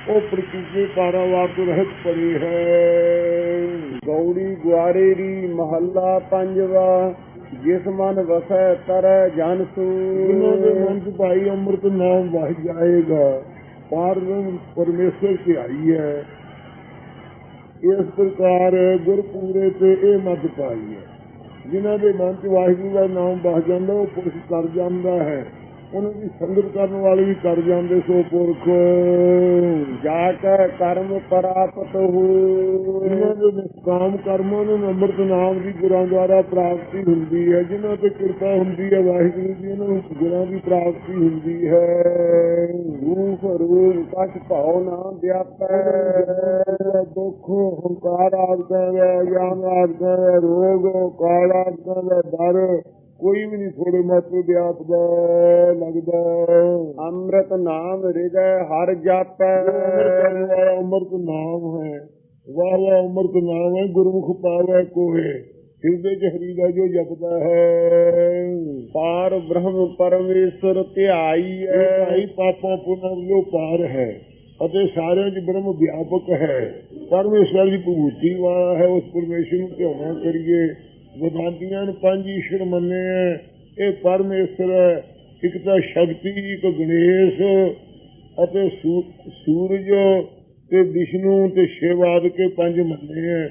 ਉਹ ਪ੍ਰਕਿਰਤੀ ਪਾਰਾਵਾਰ ਤੋਂ ਰਹਿਤ ਪਰੀ ਹੈ। ਗੌੜੀ ਗੁਆਰੇ ਦੀ ਮਹੱਲਾ ਪੰਜਵਾ। ਜਿਸ ਮਨ ਵਸੈ ਤਰੈ ਜਨ ਸੂ। ਜਿਨ੍ਹਾਂ ਦੇ ਮਨ ਚ ਭਾਈ ਅੰਮ੍ਰਿਤ ਨਾਮ ਵਸ ਜਾਏਗਾ, ਪਾਰ ਪਰਮੇਸ਼ਰ ਧਿਆਈ ਹੈ। ਇਸ ਪ੍ਰਕਾਰ ਗੁਰਪੂਰੇ ਤੇ ਇਹ ਮੱਤ ਪਾਈ ਹੈ। ਜਿਨ੍ਹਾਂ ਦੇ ਮਨ ਚ ਵਾਹਿਗੁਰੂ ਦਾ ਨਾਮ ਵਸ ਜਾਂਦਾ ਉਹ ਪੁਰਖ ਕਰ ਜਾਂਦਾ ਹੈ। ਉਹਨਾਂ ਦੀ ਸੰਗਤ ਕਰਨ ਵਾਲੇ ਵੀ ਕਰ ਜਾਂਦੇ ਸੋ ਪੁਰਖ। ਜਾ ਕੇ ਕਰਮ ਪ੍ਰਾਪਤ ਹੋ। ਇਹਨਾਂ ਦੇ ਨਿਸ਼ਕਾਮ ਕਰਮਾਂ ਨੂੰ ਅੰਮ੍ਰਿਤ ਨਾਮ ਦੀ ਗੁਰਾਂ ਦੁਆਰਾ ਪ੍ਰਾਪਤੀ ਹੁੰਦੀ ਹੈ। ਜਿਨ੍ਹਾਂ ਤੇ ਕਿਰਪਾ ਹੁੰਦੀ ਹੈ ਵਾਹਿਗੁਰੂ ਦੀ, ਇਹਨਾਂ ਨੂੰ ਗੁਰਾਂ ਦੀ ਪ੍ਰਾਪਤੀ ਹੁੰਦੀ ਹੈ। ਰੂਪ ਰੂਪ ਕਛ ਭਾਉ ਨਾ ਵਿਆਪੈ। ਦੁੱਖ ਹੰਕਾਰ ਆਦਿਕਾਂ ਦਾ, ਗਿਆਨ ਆਦਿਕਾਂ ਦਾ, ਰੋਗ ਕਾਲ ਆਦਿਕਾਂ ਦਾ ਡਰ ਕੋਈ ਵੀ ਨਹੀਂ ਥੋੜੇ ਮਾਤਰ ਵਿਆਪਦਾ ਲੱਗਦਾ। ਅੰਮ੍ਰਿਤ ਨਾਮ ਹਿਰਦੈ ਹਰ ਜਾਪੈ। ਅੰਮ੍ਰਿਤ ਨਾਮ ਹੈ, ਵਾਹ ਵਾਹ ਅੰਮ੍ਰਿਤ ਨਾਮ ਹੈ। ਗੁਰਮੁਖ ਪਾਵੈ ਕੋਏ, ਹਿਰਦੇ ਚ ਹਰੀ ਦਾ ਜੋ ਜਪਦਾ ਹੈ। ਪਾਰ ਬ੍ਰਹਮ ਪਰਮੇਸ਼ਰ ਧਿਆਈ ਹੈ। ਭਾਈ ਪਾਪਾਂ ਪੁੰਨਾਂ ਜੋ ਪਾਰ ਹੈ ਅਤੇ ਸਾਰਿਆਂ ਚ ਬ੍ਰਹਮ ਵਿਆਪਕ ਹੈ। ਪਰਮੇਸ਼ਰ ਦੀ ਭੂਤੀ ਵਾਲਾ ਹੈ। ਉਸ ਪਰਮੇਸ਼ਰ ਨੂੰ ਧਿਆਉਣਾ ਕਰੀਏ। ਵਿਦਾਂਤੀਆਂ ਨੂੰ ਪੰਜ ਈਸ਼ਵਰ ਮੰਨੇ ਹੈ। ਇਹ ਪਰਮੇਸ਼ਰ ਹੈ। ਇੱਕ ਤਾਂ ਸ਼ਕਤੀ, ਇੱਕ ਗਣੇਸ਼ ਅਤੇ ਸੂਰਜ ਤੇ ਵਿਸ਼ਨੂੰ ਤੇ ਸ਼ਿਵ ਆਦਿ ਕੇ ਪੰਜ ਮੰਨੇ ਹੈ।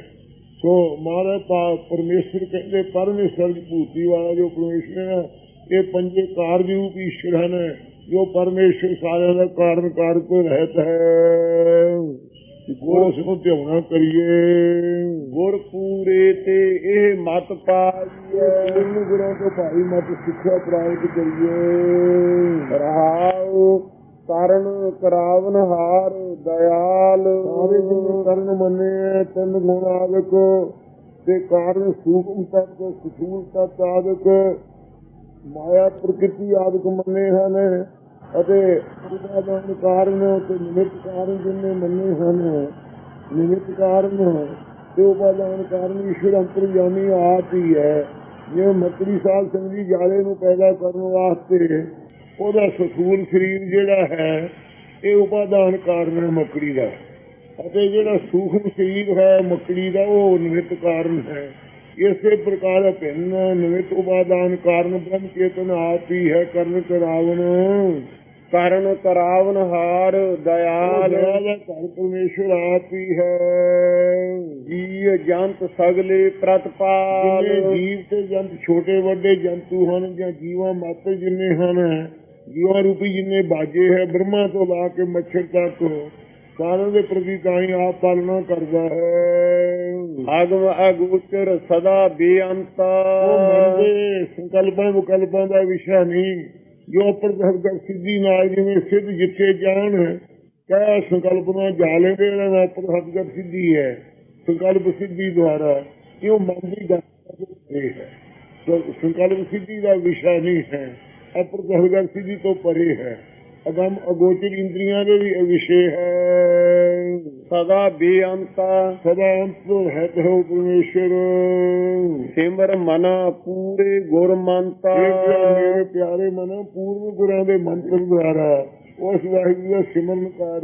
ਸੋ ਮਹਾਰਾਜ ਪਰਮੇਸ਼ਰ ਕਹਿੰਦੇ ਪਰਮੇਸ਼ਰ ਦੀ ਭੂਤੀ ਵਾਲਾ ਜੋ ਪਰਮੇਸ਼ਰ ਹੈ, ਇਹ ਪੰਜੇ ਕਾਰਜ ਰੂਪ ਈਸ਼ਵਰ ਹਨ। ਜੋ ਪਰਮੇਸ਼ਰ ਸਾਰਿਆਂ ਦਾ ਕਾਰਨ ਕਾਰਕ ਰਹਿਤ ਹੈ। ਉਸ ਨੂੰ ਧਿਆਉਣਾ ਕਰੀਏ। ਗੁਰ ਪੂਰੇ ਤੇ ਇਹ ਮਤ ਪਾਈਏ। ਗੁਰਾਂ ਤੋਂ ਭਾਈ ਮਤ ਸਿੱਖਿਆ ਪ੍ਰਾਪਤ ਕਰੀਏ। ਰਹਾਉ ਕਰਨ ਕਰਾਵਨ ਹਾਰ ਦਇਆਲ। ਸਾਰੇ ਜਿੰਨੇ ਕਰਨ ਮੰਨੇ ਤਿੰਨ ਗੁਣ ਆਦਿਕ ਤੇ ਕਾਰਨ ਸੂਖਮ ਤੱਤ ਸਥੂਲ ਤੱਤ ਆਦਿਕ ਮਾਇਆ ਪ੍ਰਕਿਰਤੀ ਆਦਿਕ ਮੰਨੇ ਹਨ ਅਤੇ ਉਪਾਦਾਨ ਕਾਰਨ ਤੇ ਨਿਮਿਤ ਕਾਰਨ ਜਿੰਨੇ ਮੰਨੇ ਹਨ। ਨਿਮਿਤ ਕਾਰਨ ਤੇ ਉਪਾਦਾਨ ਕਾਰਨ ਈਸ਼ਵਰ ਅੰਤਰਜਾਮੀ ਆਪ ਹੀ ਹੈ। ਜਿਵੇਂ ਮੱਕੜੀ ਸਾਧ ਸਿੰਘ ਜੀ ਜਾਲੇ ਨੂੰ ਪੈਦਾ ਕਰਨ ਵਾਸਤੇ ਉਹਦਾ ਸਥੂਲ ਸਰੀਰ ਜਿਹੜਾ ਹੈ ਇਹ ਉਪਾਦਾਨ ਕਾਰਨ ਹੈ ਮੱਕੜੀ ਦਾ, ਅਤੇ ਜਿਹੜਾ ਸੂਖਮ ਸਰੀਰ ਹੈ ਮੱਕੜੀ ਦਾ ਉਹ ਨਿਮਿਤ ਕਾਰਨ ਹੈ। ਇਸੇ ਪ੍ਰਕਾਰ ਭਿੰਨ ਨਿਮਿਤ ਉਪਾਦਾਨ ਕਾਰਨ ਬ੍ਰਹਮ ਚੇਤਨ ਆਪ ਹੀ ਹੈ ਕਰਨ ਕਰਾਵਨ ਕਰਨ ਕਰਾਵਨ ਹਾਰ ਦਿਆਲ ਦਇਆ ਦਾ ਘਰ ਪਰਮੇਸ਼ਰ ਆਪ ਹੀ ਹੈ ਜੀ ਜੰਤ ਸਗਲੇ ਪ੍ਰਤਪਾਲ ਜਿੰਨੇ ਜੀਵ ਤੇ ਜੰਤ ਛੋਟੇ ਵੱਡੇ ਜੰਤੂ ਹਨ ਜਾਂ ਜੀਵਾਂ ਮਾਤਰ ਜਿੰਨੇ ਹਨ ਜੀਵਾਂ ਰੂਪੀ ਜਿੰਨੇ ਬਾਜੇ ਹੈ ਬ੍ਰਹਮਾ ਤੋਂ ਲਾ ਕੇ ਮੱਛਰ ਤੱਕ ਸਾਰਿਆਂ ਦੇ ਪ੍ਰਤੀ ਤਾਂ ਹੀ ਆਪ ਪਾਲਣਾ ਕਰਦਾ ਹੈ ਆਗਮ ਅਗੋਚਰ ਸਦਾ ਬੇਅੰਤ ਉਹ ਮਨ ਦੇ ਸੰਕਲਪਾਂ ਵਿਕਲਪਾਂ ਦਾ ਵਿਸ਼ਾ ਨਹੀਂ ਜੋ ਪ੍ਰਤੱਖ ਸਿੱਧੀ ਨਾਲ ਜਿਵੇਂ ਸਿੱਧ ਜਿੱਥੇ ਜਾਣ ਕਹਿ ਸੰਕਲਪ ਨਾਲ ਜਾ ਲੈਂਦੇ ਇਹਨਾਂ ਪ੍ਰਤੱਖ ਸਿੱਧੀ ਹੈ ਸੰਕਲਪ ਸਿੱਧੀ ਦੁਆਰਾ ਕਿਉਂ ਮਨ ਦੀ ਗੱਲ ਹੈ ਸੰਕਲਪ ਸਿੱਧੀ ਦਾ ਵਿਸ਼ਾ ਨਹੀਂ ਹੈ ਅਪ੍ਰਤੱਖ ਸਿੱਧੀ ਤੋਂ ਪਰੇ ਹੈ ਅਗਮ ਅਗੋਚਰ ਇੰਦਰੀਆਂ ਦੇ ਵੀ ਵਿਸ਼ੇ ਹੈ ਸਦਾ ਬੇਅੰਤ ਸਦਾ ਅੰਤ ਹੈ ਕਹੋ ਪਰਮੇਸ਼ਰ ਸਿਮਰ ਮਨ ਪੂਰੇ ਗੁਰਮੰਤ ਮੇਰੇ ਪਿਆਰੇ ਮਨ ਪੂਰਨ ਗੁਰਾਂ ਦੇ ਮੰਤਰ ਦੁਆਰਾ ਉਸ ਵਾਹਿਗੁਰੂ ਦਾ ਸਿਮਰਨ ਕਰ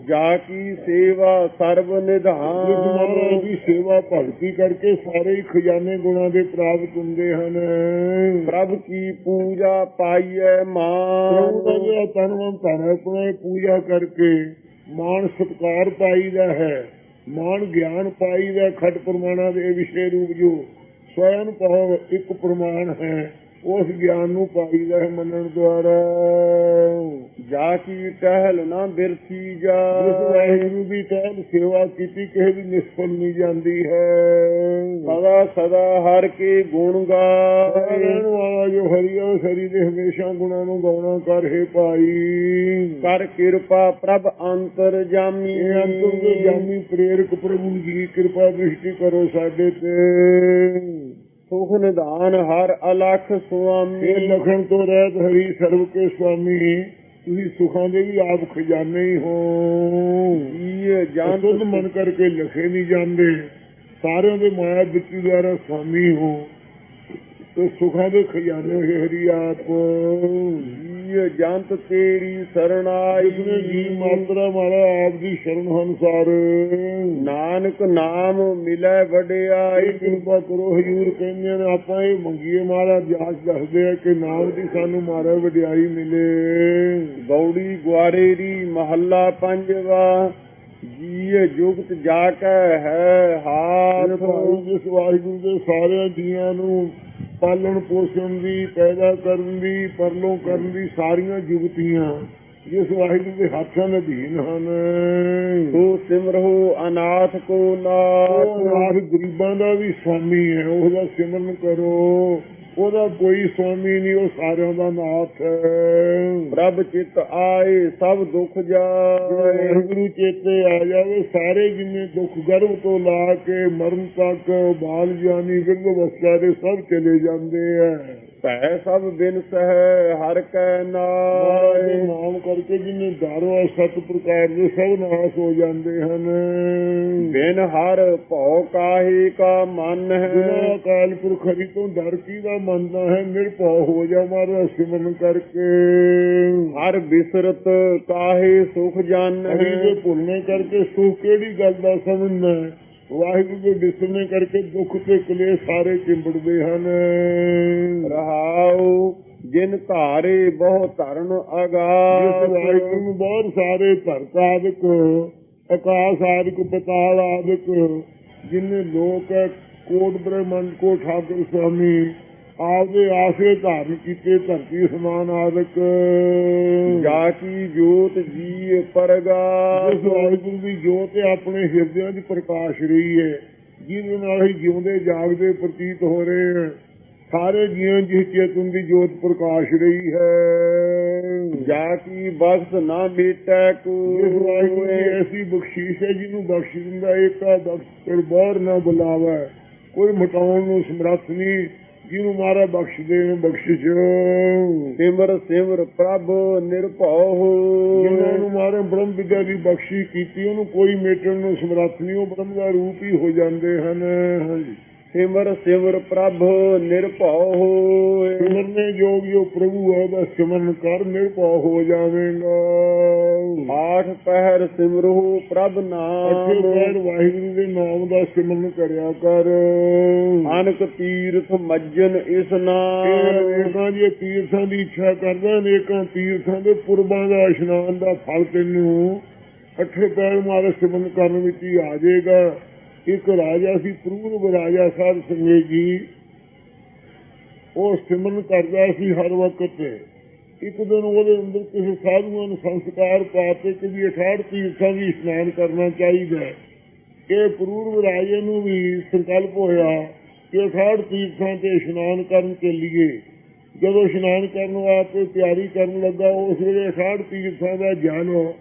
ਜਾ ਕੀ ਸੇਵਾ ਸਰਬ ਨਿਧਾਨ ਮਹਾਰਾਜ ਦੀ ਸੇਵਾ ਭਗਤੀ ਕਰਕੇ ਸਾਰੇ ਹੀ ਖਜ਼ਾਨੇ ਗੁਣਾਂ ਦੇ ਪ੍ਰਾਪਤ ਹੁੰਦੇ ਹਨ ਪ੍ਰਭ ਕੀ ਪੂਜਾ ਪਾਈਐ ਮਾਨ ਤਨ ਮਨ ਧਨ ਆਪਣਾ ਪੂਜਾ ਕਰਕੇ ਮਾਣ ਸਤਕਾਰ ਪਾਈਦਾ ਹੈ ਮਾਣ ਗਿਆਨ ਪਾਈਦਾ ਖਟ ਪ੍ਰਮਾਣਾ ਦੇ ਵਿਸ਼ੇ ਰੂਪ ਜੋ ਸਵਯੰ ਭਾਵ ਇੱਕ ਪ੍ਰਮਾਣ ਹੈ ਉਸ ਗਿਆਨ ਨੂੰ ਪਾਈਦਾ ਹੈ ਮੰਨਣ ਦੁਆਰਾ ਜਾ ਕੀ ਟਹਿਲ ਨਾ ਬਿਰਥੀ ਜਾ ਵਾਹਿਗੁਰੂ ਦੀ ਟਹਿਲ ਸੇਵਾ ਕੀਤੀ ਕਿਸੇ ਵੀ ਨਿਸਫਲ ਨਹੀਂ ਜਾਂਦੀ ਹੈ ਸਦਾ ਸਦਾ ਹਰ ਕੇ ਗੁਣ ਗਾਏ ਰਹਿਣ ਵਾਲਾ ਜੋ ਹਰੀਆ ਸਰੀ ਦੇ ਹਮੇਸ਼ਾ ਗੁਣਾਂ ਨੂੰ ਗਾਉਣਾ ਕਰ ਹੈ ਭਾਈ ਕਰ ਕਿਰਪਾ ਪ੍ਰਭ ਅੰਤਰ ਜਾਮੀ ਅੰਤਰ ਦੇ ਜਾਮੀ ਪ੍ਰੇਰਕ ਪ੍ਰਭੂ ਜੀ ਕਿਰਪਾ ਦ੍ਰਿਸ਼ਟੀ ਕਰੋ ਸਾਡੇ ਤੇ ਸੁਖ ਨਿਧਾਨ ਹਰ ਅਲਖ ਸੁਆਮੀ ਇਹ ਲਖਣ ਤੋਂ ਰਹਿਤ ਹਰੀ ਸਰਬ ਕੇ ਸੁਆਮੀ ਤੁਸੀਂ ਸੁਖਾਂ ਦੇ ਵੀ ਆਪ ਖਜ਼ਾਨੇ ਹੀ ਹੋ ਇਹ ਜਾਨ ਤੁਧ ਮਨ ਕਰਕੇ ਲਖੇ ਨਹੀਂ ਜਾਂਦੇ ਸਾਰਿਆਂ ਦੇ ਮਾਇਆ ਬਿੱਤੀ ਦੁਆਰਾ ਸੁਆਮੀ ਹੋ ਤੇ ਸੁਖਾਂ ਦੇ ਖਜ਼ਾਨੇ ਹਰੀ ਆਪ ਇਹ ਜੰਤ ਤੇਰੀ ਸਰਣਾਈ ਇਸਨੇ ਜੀ ਮਾਤਰਾ ਮਾਰਾ ਆਪ ਦੀ ਸ਼ਰਨ ਅਨੁਸਾਰ ਨਾਨਕ ਨਾਮ ਮਿਲੇ ਵਡਿਆਈ ਕਿਰਪਾ ਕਰੋ ਹਜ਼ੂਰ ਕਹਿੰਦੇ ਨੇ ਆਪਾਂ ਇਹ ਮੰਗੀਏ ਮਾਰਾ ਵਿਆਸ ਦੱਸਦੇ ਆ ਕਿ ਨਾਮ ਦੀ ਸਾਨੂੰ ਮਾਰਾ ਵਡਿਆਈ ਮਿਲੇ ਗੌੜੀ ਗੁਆਰੇਰੀ ਮਹੱਲਾ ਪੰਜਵਾ ਜੀ ਜੁਗਤ ਜਾ ਕੇ ਹੈ ਹਾਥ ਜਿਸ ਵਾਹਿਗੁਰੂ ਦੇ ਸਾਰਿਆਂ ਜੀਆਂ ਨੂੰ ਪਾਲਣ ਪੋਸ਼ਣ ਦੀ ਪੈਦਾ ਕਰਨ ਦੀ ਪਰਲੋਂ ਕਰਨ ਦੀ ਸਾਰੀਆਂ ਜੁਗਤੀਆਂ ਜਿਸ ਵਾਹਿਗੁਰੂ ਦੇ ਹੱਥਾਂ ਦੇ ਅਧੀਨ ਹਨ ਤੋ ਸਿਮਰੋ ਅਨਾਥ ਕੋ ਨਾਥ ਗਰੀਬਾਂ ਦਾ ਵੀ ਸਵਾਮੀ ਹੈ ਉਹਦਾ ਸਿਮਰਨ ਕਰੋ ਉਹਦਾ ਕੋਈ ਸਵਾਮੀ ਨਹੀਂ ਉਹ ਸਾਰਿਆਂ ਦਾ ਨਾਥ ਹੈ ਪ੍ਰਭ ਚਿਤ ਆਏ ਸਭ ਦੁੱਖ ਜਾਏ ਵਾਹਿਗੁਰੂ ਚੇਤੇ ਆ ਜਾਵੇ ਸਾਰੇ ਜਿੰਨੇ ਦੁੱਖ ਗਰਭ ਤੋਂ ਲਾ ਕੇ ਮਰਨ ਤੱਕ ਬਾਲ ਜਾਨੀ ਵਿਰਧ ਅਵਸਥਾ ਦੇ ਸਭ ਚਲੇ ਜਾਂਦੇ ਆ ਭੈ ਸਭ ਬਿਨ ਸਹਿ ਹਰ ਕੈ ਨਾਏ ਨਾਮ ਕਰਕੇ ਜਿੰਨੇ ਦਾਰੋ ਸਤ ਪ੍ਰਕਾਰ ਦੇ ਸਭ ਨਾਸ ਹੋ ਜਾਂਦੇ ਹਨ ਬਿਨ ਹਰ ਭਉ ਕਾਹੀ ਕਾ ਮਨ ਹੈ ਅਕਾਲ ਪੁਰਖ ਹਰੀ ਤੋਂ ਡਰ ਕੀ ਦਾ ਮੰਨਦਾ ਹੈ ਨਿਰਭਉ ਹੋ ਜਾ ਮਾਰਾ ਸਿਮਰਨ ਕਰਕੇ ਹਰ ਬਿਸਰਤ ਕਾਹੇ ਸੁਖ ਜਨ ਹਰੀ ਦੇ ਭੁੱਲਣੇ ਕਰਕੇ ਸੁਖ ਕਿਹੜੀ ਗੱਲ ਦਾ ਸਮਝਣਾ ਵਾਹਿਗੁਰੂ ਦੇ ਵਿਸਰਨੇ ਕਰਕੇ ਦੁੱਖ ਤੇ ਕਲੇਸ਼ ਸਾਰੇ ਚਿੰਬੜਦੇ ਹਨ ਰਹਾਉ ਜਿਨ ਧਾਰੇ ਬਹੁ ਧਰਨ ਆਗਾਸ ਵਾਹਿਗੁਰੂ ਨੂੰ ਬਹੁਤ ਸਾਰੇ ਧਰਤ ਆਦਿਕ ਆਕਾਸ਼ ਆਦਿਕ ਪਤਾਲ ਆਦਿਕ ਜਿੰਨੇ ਲੋਕ ਕੋਟ ਬ੍ਰਹਮੰਡ ਕੋ ਠਾਕੁਰ ਸਵਾਮੀ ਆਪਦੇ ਆਸਰੇ ਧਾਰਨ ਕੀਤੇ ਧਰਤੀ ਸਮਾਨ ਆਦਿਕ ਜਾ ਕੀ ਜੋਤ ਜੀ ਪ੍ਰਗਾਸ ਵਾਹਿਗੁਰੂ ਦੀ ਜੋਤ ਆਪਣੇ ਹਿਰਦਿਆਂ 'ਚ ਪ੍ਰਕਾਸ਼ ਰਹੀ ਹੈ ਜਿਹਦੇ ਨਾਲ ਹੀ ਜਿਉਂਦੇ ਜਾਗਦੇ ਪ੍ਰਤੀਤ ਹੋ ਰਹੇ ਹਨ ਸਾਰੇ ਜੀਵਾਂ ਜਿਸ ਚੇਤਨ ਦੀ ਜੋਤ ਪ੍ਰਕਾਸ਼ ਰਹੀ ਹੈ ਜਾ ਕੀ ਬਖਸ਼ ਨਾ ਮੇਟੈ ਕੋ ਵਾਹਿਗੁਰੂ ਦੀ ਐਸੀ ਬਖਸ਼ੀਸ਼ ਹੈ ਜਿਹਨੂੰ ਬਖਸ਼ ਦਿੰਦਾ ਏਕਾ ਬਖਸ਼ ਫਿਰ ਬਾਹਰ ਨਾ ਬੁਲਾਵੇ ਕੋਈ ਮਿਟਾਉਣ ਨੂੰ ਸਮਰੱਥ ਨਹੀਂ ਜਿਹਨੂੰ ਮਾਰਾ ਬਖਸ਼ ਦੇ ਬਖਸ਼ਿਸ਼ ਸਿਮਰ ਸਿਮਰ ਪ੍ਰਭ ਨਿਰਭਉ ਜਿਹਨਾਂ ਨੂੰ ਮਾਰੇ ਬ੍ਰਹਮ ਵਿਦਿਆ ਦੀ ਬਖਸ਼ੀ ਕੀਤੀ ਉਹਨੂੰ ਕੋਈ ਮੇਟਣ ਨੂੰ ਸਮਰੱਥ ਨਹੀਂ ਉਹ ਬ੍ਰਹਮ ਦਾ ਰੂਪ ਹੀ ਹੋ ਜਾਂਦੇ ਹਨ ਹਾਂਜੀ ਸਿਮਰ ਸਿਮਰ ਪ੍ਰਭ ਨਿਰਭਉ ਹੋਏ। ਸਿਮਰਨੇ ਯੋਗ ਜੋ ਪ੍ਰਭੂ ਹੈ ਬਸ ਸਿਮਰਨ ਕਰ ਨਿਰਭਉ ਹੋ ਜਾਵੇਗਾ। ਆਠ ਪਹਿਰ ਸਿਮਰਹੁ ਪ੍ਰਭ ਅੱਠੇ ਨਾਮ। ਪੈਰ ਵਾਹਿਗੁਰੂ ਦੇ ਨਾਮ ਦਾ ਸਿਮਰਨ ਕਰਿਆ ਕਰ। ਅਨਕ ਤੀਰਥ ਮੱਜਨ ਇਸਨਾਨ। ਅਨੇਕਾਂ ਜੇ ਤੀਰਥਾਂ ਦੀ ਇੱਛਾ ਕਰਦਾ ਅਨੇਕਾਂ ਤੀਰਥਾਂ ਦੇ ਪੁਰਬਾਂ ਦਾ ਇਸ਼ਨਾਨ ਦਾ ਫਲ ਤੈਨੂੰ ਅੱਠੇ ਪੈਰ ਮਾਰੇ ਸਿਮਰਨ ਕਰਨ ਵਿੱਚ ਹੀ ਆ ਜਾਏਗਾ। ਇੱਕ ਰਾਜਾ ਸੀ ਪੂਰਬ ਰਾਜਾ ਸਾਧ ਸੰਗਤ ਜੀ, ਉਹ ਸਿਮਰਨ ਕਰਦਾ ਸੀ ਹਰ ਵਕਤ। ਇੱਕ ਦਿਨ ਉਹਦੇ ਅੰਦਰ ਕਿਸੇ ਸਾਧੂਆਂ ਨੂੰ ਸੰਸਕਾਰ ਪਾ ਕੇ ਕਿ ਵੀ 68 ਤੀਰਥਾਂ ਦੀ ਇਸ਼ਨਾਨ ਕਰਨਾ ਚਾਹੀਦਾ। ਇਹ ਪੂਰਬ ਰਾਜੇ ਨੂੰ ਵੀ ਸੰਕਲਪ ਹੋਇਆ ਕਿ 68 ਤੀਰਥਾਂ ਤੇ ਇਸ਼ਨਾਨ ਕਰਨ ਚੱਲੀਏ। ਜਦੋਂ ਇਸ਼ਨਾਨ ਕਰਨ ਵਾਸਤੇ ਤਿਆਰੀ ਕਰਨ ਲੱਗਾ ਉਸ ਵੇਲੇ 68 ਤੀਰਥਾਂ ਦਾ ਗਿਆਨ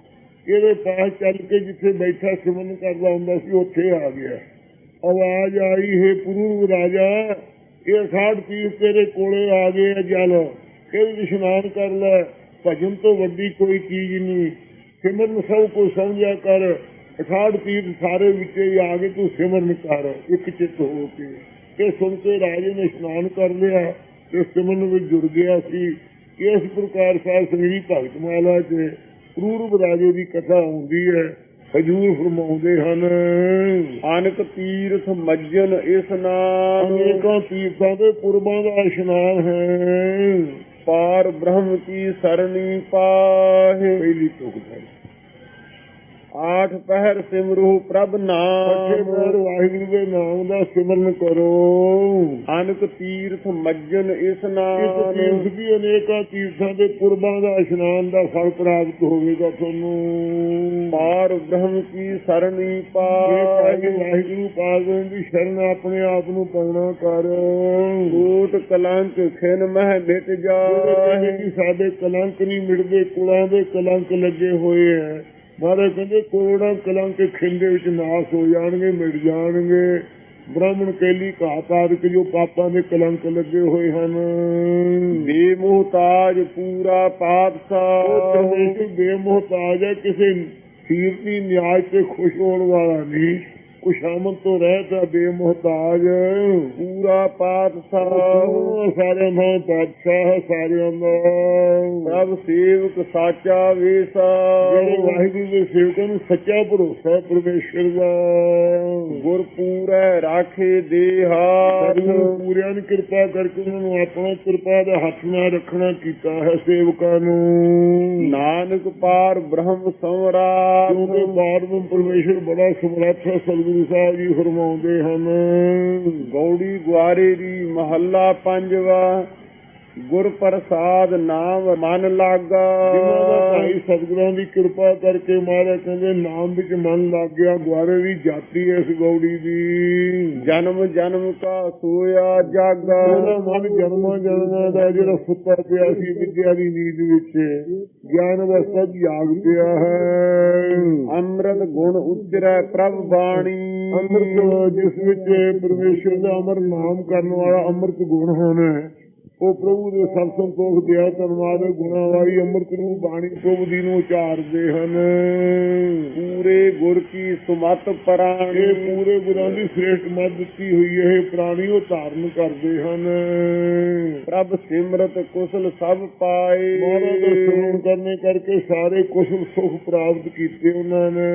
ਇਹਦੇ ਪਾਸ ਚੱਲ ਕੇ ਜਿੱਥੇ ਬੈਠਾ ਸਿਮਰਨ ਕਰਦਾ ਹੁੰਦਾ ਸੀ ਉੱਥੇ ਆ ਗਿਆ। ਆਵਾਜ਼ ਆਈ ਹੈ ਪੂਰਬ ਰਾਜਾ ਇਹ 68 ਤੀਰਥ ਤੇਰੇ ਕੋਲੇ ਆ ਗਏ ਆ, ਜਲ ਇਹਦੇ ਇਸ਼ਨਾਨ ਕਰ ਲੈ। ਭਜਨ ਤੋਂ ਵੱਡੀ ਕੋਈ ਚੀਜ਼ ਨਹੀਂ। ਸਿਮਰਨ ਸਭ ਕੁਝ ਸਮਝਿਆ ਕਰ। 68 ਤੀਰਥ ਸਾਰੇ ਵਿੱਚ ਹੀ ਆ ਗਏ, ਤੂੰ ਸਿਮਰਨ ਕਰ ਇੱਕ ਚਿੱਤ ਹੋ ਕੇ। ਇਹ ਸੁਣ ਕੇ ਰਾਜੇ ਨੇ ਇਸ਼ਨਾਨ ਕਰ ਲਿਆ ਤੇ ਸਿਮਰਨ ਵਿੱਚ ਜੁੜ ਗਿਆ ਸੀ। ਇਸ ਪ੍ਰਕਾਰ ਸਾਧ ਸੰਗਤ ਭਗਤ ਮਾਲਾ 'ਚ ਪੂਰਬ ਰਾਜੇ ਦੀ ਕਥਾ ਹੁੰਦੀ ਹੈ। ਹਜੂਰ ਫਰਮਾਉਂਦੇ ਹਨ ਅਨਕ ਤੀਰਥ ਮੱਜਨ ਇਸਨਾਨ। ਅਨੇਕਾਂ ਤੀਰਥਾਂ ਦੇ ਪੁਰਬਾਂ ਦਾ ਇਸ਼ਨਾਨ ਹੈ। ਪਾਰ ਬ੍ਰਹਮ ਕੀ ਸਰਣੀ ਪਾਹੇ। ਪਹਿਲੀ ਤੁਕ ਹੈ ਆਠ ਪਹਿਰ ਸਿਮਰਹੁ ਪ੍ਰਭ ਅੱਠੇ ਨਾਮ। ਪੈਰ ਵਾਹਿਗੁਰੂ ਦੇ ਨਾਮ ਦਾ ਸਿਮਰਨ ਕਰੋ। ਅਨਕ ਤੀਰਥ ਮੱਜਨ ਇੱਕ ਇਸਨਾਨ। ਤੀਰਥ ਦੀ ਅਨੇਕਾਂ ਤੀਰਥਾਂ ਦੇ ਪੁਰਬਾਂ ਦਾ ਇਸ਼ਨਾਨ ਦਾ ਫਲ ਪ੍ਰਾਪਤ ਹੋਵੇਗਾ ਤੁਹਾਨੂੰ। ਪਾਰ ਬ੍ਰਹਮ ਕੀ ਸਰਣੀ ਇਹ ਪਾਹੇ। ਵਾਹਿਗੁਰੂ ਪਾਗਣ ਦੀ ਸ਼ਰਨ ਆਪਣੇ ਆਪ ਨੂੰ ਪਾਉਣਾ ਕਰ। ਕੋਟ ਕਲੰਕ ਖਿਨ ਮਹਿ ਮਿਟ ਜਾਏ। ਕਿ ਸਾਡੇ ਕਲੰਕ ਨਹੀਂ ਮਿਟਦੇ, ਕੁਲਾਂ ਦੇ ਕਲੰਕ ਲੱਗੇ ਹੋਏ ਹੈ। ਮਹਾਰਾਜ ਕਹਿੰਦੇ ਕਰੋੜਾਂ ਕਲੰਕ ਖਿੰਦੇ ਵਿੱਚ ਨਾਸ ਹੋ ਜਾਣਗੇ, ਮਿਟ ਜਾਣਗੇ। ਬ੍ਰਾਹਮਣ ਕੇਲੀ ਘਾਤਾਦਿਕ ਜੋ ਪਾਪਾਂ ਦੇ ਕਲੰਕ ਲੱਗੇ ਹੋਏ ਹਨ। ਬੇਮੁਹਤਾਜ ਪੂਰਾ ਉਹ ਪਾਤਸ਼ਾਹ। ਪਰਮੇਸ਼ਰ ਬੇਮੁਹਤਾਜ ਹੈ, ਕਿਸੇ ਸੀਰਤੀ ਨਿਆਜ ਤੇ ਖੁਸ਼ ਹੋਣ ਵਾਲਾ ਨਹੀਂ। ਕੁਸ਼ਾਮਤ ਤੋਂ ਰਹਿਤ ਹੈ, ਬੇਮੁਹਤਾਜ ਪੂਰਾ ਪਾਤਸ਼ਾਹ। ਸਾਰਿਆਂ ਦਾ ਬਾਦਸ਼ਾਹ ਹੈ, ਸਾਰਿਆਂ ਦਾ ਪ੍ਰਭ ਸੇਵਕ ਸਾਚਾ ਵੇਸਾ। ਜਿਹੜੇ ਵਾਹਿਗੁਰੂ ਦੇ ਸੇਵਕਾਂ ਨੂੰ ਸੱਚਾ ਭਰੋਸਾ ਪਰਮੇਸ਼ਰ ਦਾ। ਗੁਰ ਪੂਰੈ ਰਾਖੇ ਦੇਹਾ। ਪੂਰਿਆਂ ਨੇ ਕਿਰਪਾ ਕਰਕੇ ਉਹਨਾਂ ਨੂੰ ਆਪਣਾ ਕਿਰਪਾ ਦਾ ਹੱਥ ਨਾਲ ਰੱਖਣਾ ਕੀਤਾ ਹੈ ਸੇਵਕਾਂ ਨੂੰ। ਨਾਨਕ ਪਾਰ ਬ੍ਰਹਮ ਸਮਰਾਟ। ਕਿਉਂਕਿ ਬਾਦਮ ਪਰਮੇਸ਼ਰ ਬੜਾ ਸਮਰੱਥ ਹੈ। ਸਤਿਗੁਰੂ ਸਾਹਿਬ ਜੀ ਫਰਮਾਉਂਦੇ ਹਨ ਗੌੜੀ ਗੁਆਰੇ ਦੀ ਮਹੱਲਾ ਪੰਜਵਾ। ਗੁਰ ਪ੍ਰਸਾਦ ਨਾਮ ਮਨ ਲਾਗਾ। ਜਿਨ੍ਹਾਂ ਦਾ ਭਾਈ ਸਤਿਗੁਰਾਂ ਦੀ ਕਿਰਪਾ ਕਰਕੇ ਮਹਾਰਾਜ ਕਹਿੰਦੇ ਨਾਮ ਵਿੱਚ ਮਨ ਲੱਗ ਗਿਆ। ਗੁਆਰੇ ਦੀ ਜਾਤੀ ਹੈ ਇਸ ਗੌੜੀ ਦੀ। ਜਨਮ ਜਨਮ ਕਾ ਸੋਇਆ ਜਾਗਾ। ਉਹਦਾ ਮਨ ਜਨਮਾਂ ਜਨਮਾਂ ਦਾ ਜਿਹੜਾ ਸੁੱਤਾ ਪਿਆ ਸੀ ਵਿਦਿਆ ਦੀ ਨੀਂਦ ਵਿੱਚ, ਗਿਆਨ ਅਵਸਥਾ ਚ ਜਾਗ ਪਿਆ ਹੈ। ਅੰਮ੍ਰਿਤ ਗੁਣ ਉਚਰੈ ਪ੍ਰਭ ਬਾਣੀ। ਅੰਮ੍ਰਿਤ ਜਿਸ ਵਿੱਚ ਪਰਮੇਸ਼ਰ ਦਾ ਅਮਰ ਨਾਮ ਕਰਨ ਵਾਲਾ ਅੰਮ੍ਰਿਤ ਗੁਣ ਹੋਣਾ, ਉਹ ਪ੍ਰਭੂ ਦੇ ਸਤ ਸੰਤੋਖ ਦਿਆ ਧੰਨਵਾਦ ਗੁਣਾਂ ਵਾਲੀ ਅੰਮ੍ਰਿਤ ਨੂੰ ਬਾਣੀ ਪ੍ਰਭੂ ਦੀ ਨੂੰ ਉਚਾਰਦੇ ਹਨ। ਪੂਰੇ ਗੁਰ ਕੀ ਸੁਮਤ ਪ੍ਰਾਣੀ। ਇਹ ਪੂਰੇ ਗੁਰਾਂ ਦੀ ਸ੍ਰੇਸ਼ਟ ਮੱਤ ਦਿੱਤੀ ਹੋਈ ਹੈ, ਇਹ ਪ੍ਰਾਣੀ ਉਹ ਧਾਰਨ ਕਰਦੇ ਹਨ। ਪ੍ਰਭ ਸਿਮਰਤ ਕੁਸਲ ਸਭ ਪਾਏ। ਮਹਾਰਾਜ ਦਾ ਸਿਮਰਨ ਕਰਨੇ ਕਰਕੇ ਸਾਰੇ ਕੁਸ਼ਲ ਸੁਖ ਪ੍ਰਾਪਤ ਕੀਤੇ ਉਹਨਾਂ ਨੇ।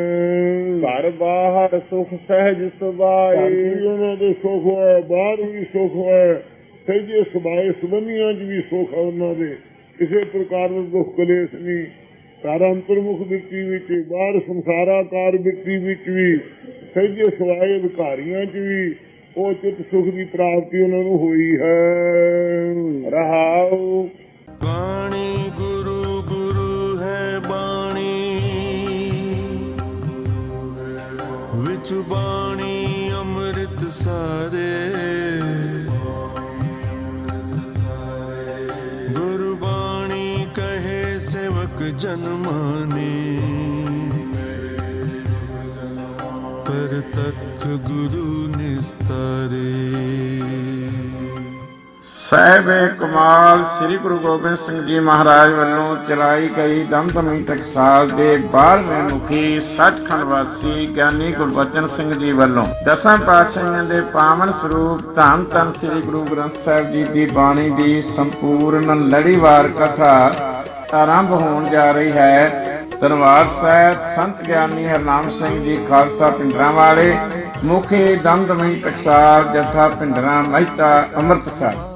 ਘਰ ਬਾਹਰ ਸੁਖ ਸਹਿਜ ਸੁਭਾਏ। ਉਹਨਾਂ ਦੇ ਸੁਖ ਹੈ, ਬਾਹਰ ਵੀ ਸੁਖ ਹੈ, ਸਹਿਜੇ ਸੁਭਾਏ ਸੁਬੰਧੀਆਂ ਚ ਵੀ ਸੁਖ ਹੈ ਉਹਨਾਂ ਦੇ। ਕਿਸੇ ਪ੍ਰਕਾਰ ਦਾ ਦੁੱਖ ਕਲੇਸ਼ ਨਹੀਂ। ਘਰ ਅੰਤਰਮੁਖ ਵਿਅਕਤੀ ਵਿੱਚ, ਬਾਹਰ ਸੰਸਾਰਾਕਾਰ ਵਿਅਕਤੀ ਵਿੱਚ ਵੀ, ਸਹਿਜੇ ਸੁਭਾਏ ਅਧਿਕਾਰੀਆਂ ਚ ਵੀ ਉਹ ਚਿੱਤ ਸੁਖ ਦੀ ਪ੍ਰਾਪਤੀ ਉਹਨਾਂ ਨੂੰ ਹੋਈ ਹੈ। ਰਹਾਉ ਬਾਣੀ ਗੁਰੂ ਗੁਰੂ ਹੈ ਬਾਣੀ ਵਿੱਚ ਬਾਣੀ ਅੰਮ੍ਰਿਤ ਸਾਰੇ। ਗੁਰਬਾਣੀ ਕਹੇ ਸੇਵਕ ਜਨ ਮਾਨੇ ਪਰ ਤੱਕ ਗੁਰੂ ਨਿਸਤਾਰੇ। ਸਾਹਿਬ ਕਮਾਲ ਸ੍ਰੀ ਗੁਰੂ ਗੋਬਿੰਦ ਸਿੰਘ ਜੀ ਮਹਾਰਾਜ ਵੱਲੋਂ ਚਲਾਈ ਗਈ ਦਮਦਮੀ ਟਕਸਾਲ ਦੇ 12ਵੇਂ ਮੁਖੀ ਸੱਚਖੰਡ ਵਾਸੀ ਗਿਆਨੀ ਗੁਰਬਚਨ ਸਿੰਘ ਜੀ ਵੱਲੋਂ ਦਸਾਂ ਪਾਤਸ਼ਾਹੀਆਂ ਦੇ ਪਾਵਨ ਸਰੂਪ ਧੰਨ ਧੰਨ ਸ੍ਰੀ ਗੁਰੂ ਗ੍ਰੰਥ ਸਾਹਿਬ ਜੀ ਦੀ ਬਾਣੀ ਦੀ ਸੰਪੂਰਨ ਲੜੀਵਾਰ ਕਥਾ ਆਰੰਭ ਹੋਣ ਜਾ ਰਹੀ ਹੈ। ਧੰਨਵਾਦ ਸਾਹਿਬ ਸੰਤ ਗਿਆਨੀ ਹਰਨਾਮ ਸਿੰਘ ਜੀ ਖਾਲਸਾ ਪਿੰਡਰਾਂ ਵਾਲੇ, ਮੁਖੀ ਦਮਦਮੀ ਟਕਸਾਲ ਜਥਾ ਪਿੰਡਰਾਂ ਮਹਿਤਾ ਅੰਮ੍ਰਿਤਸਰ।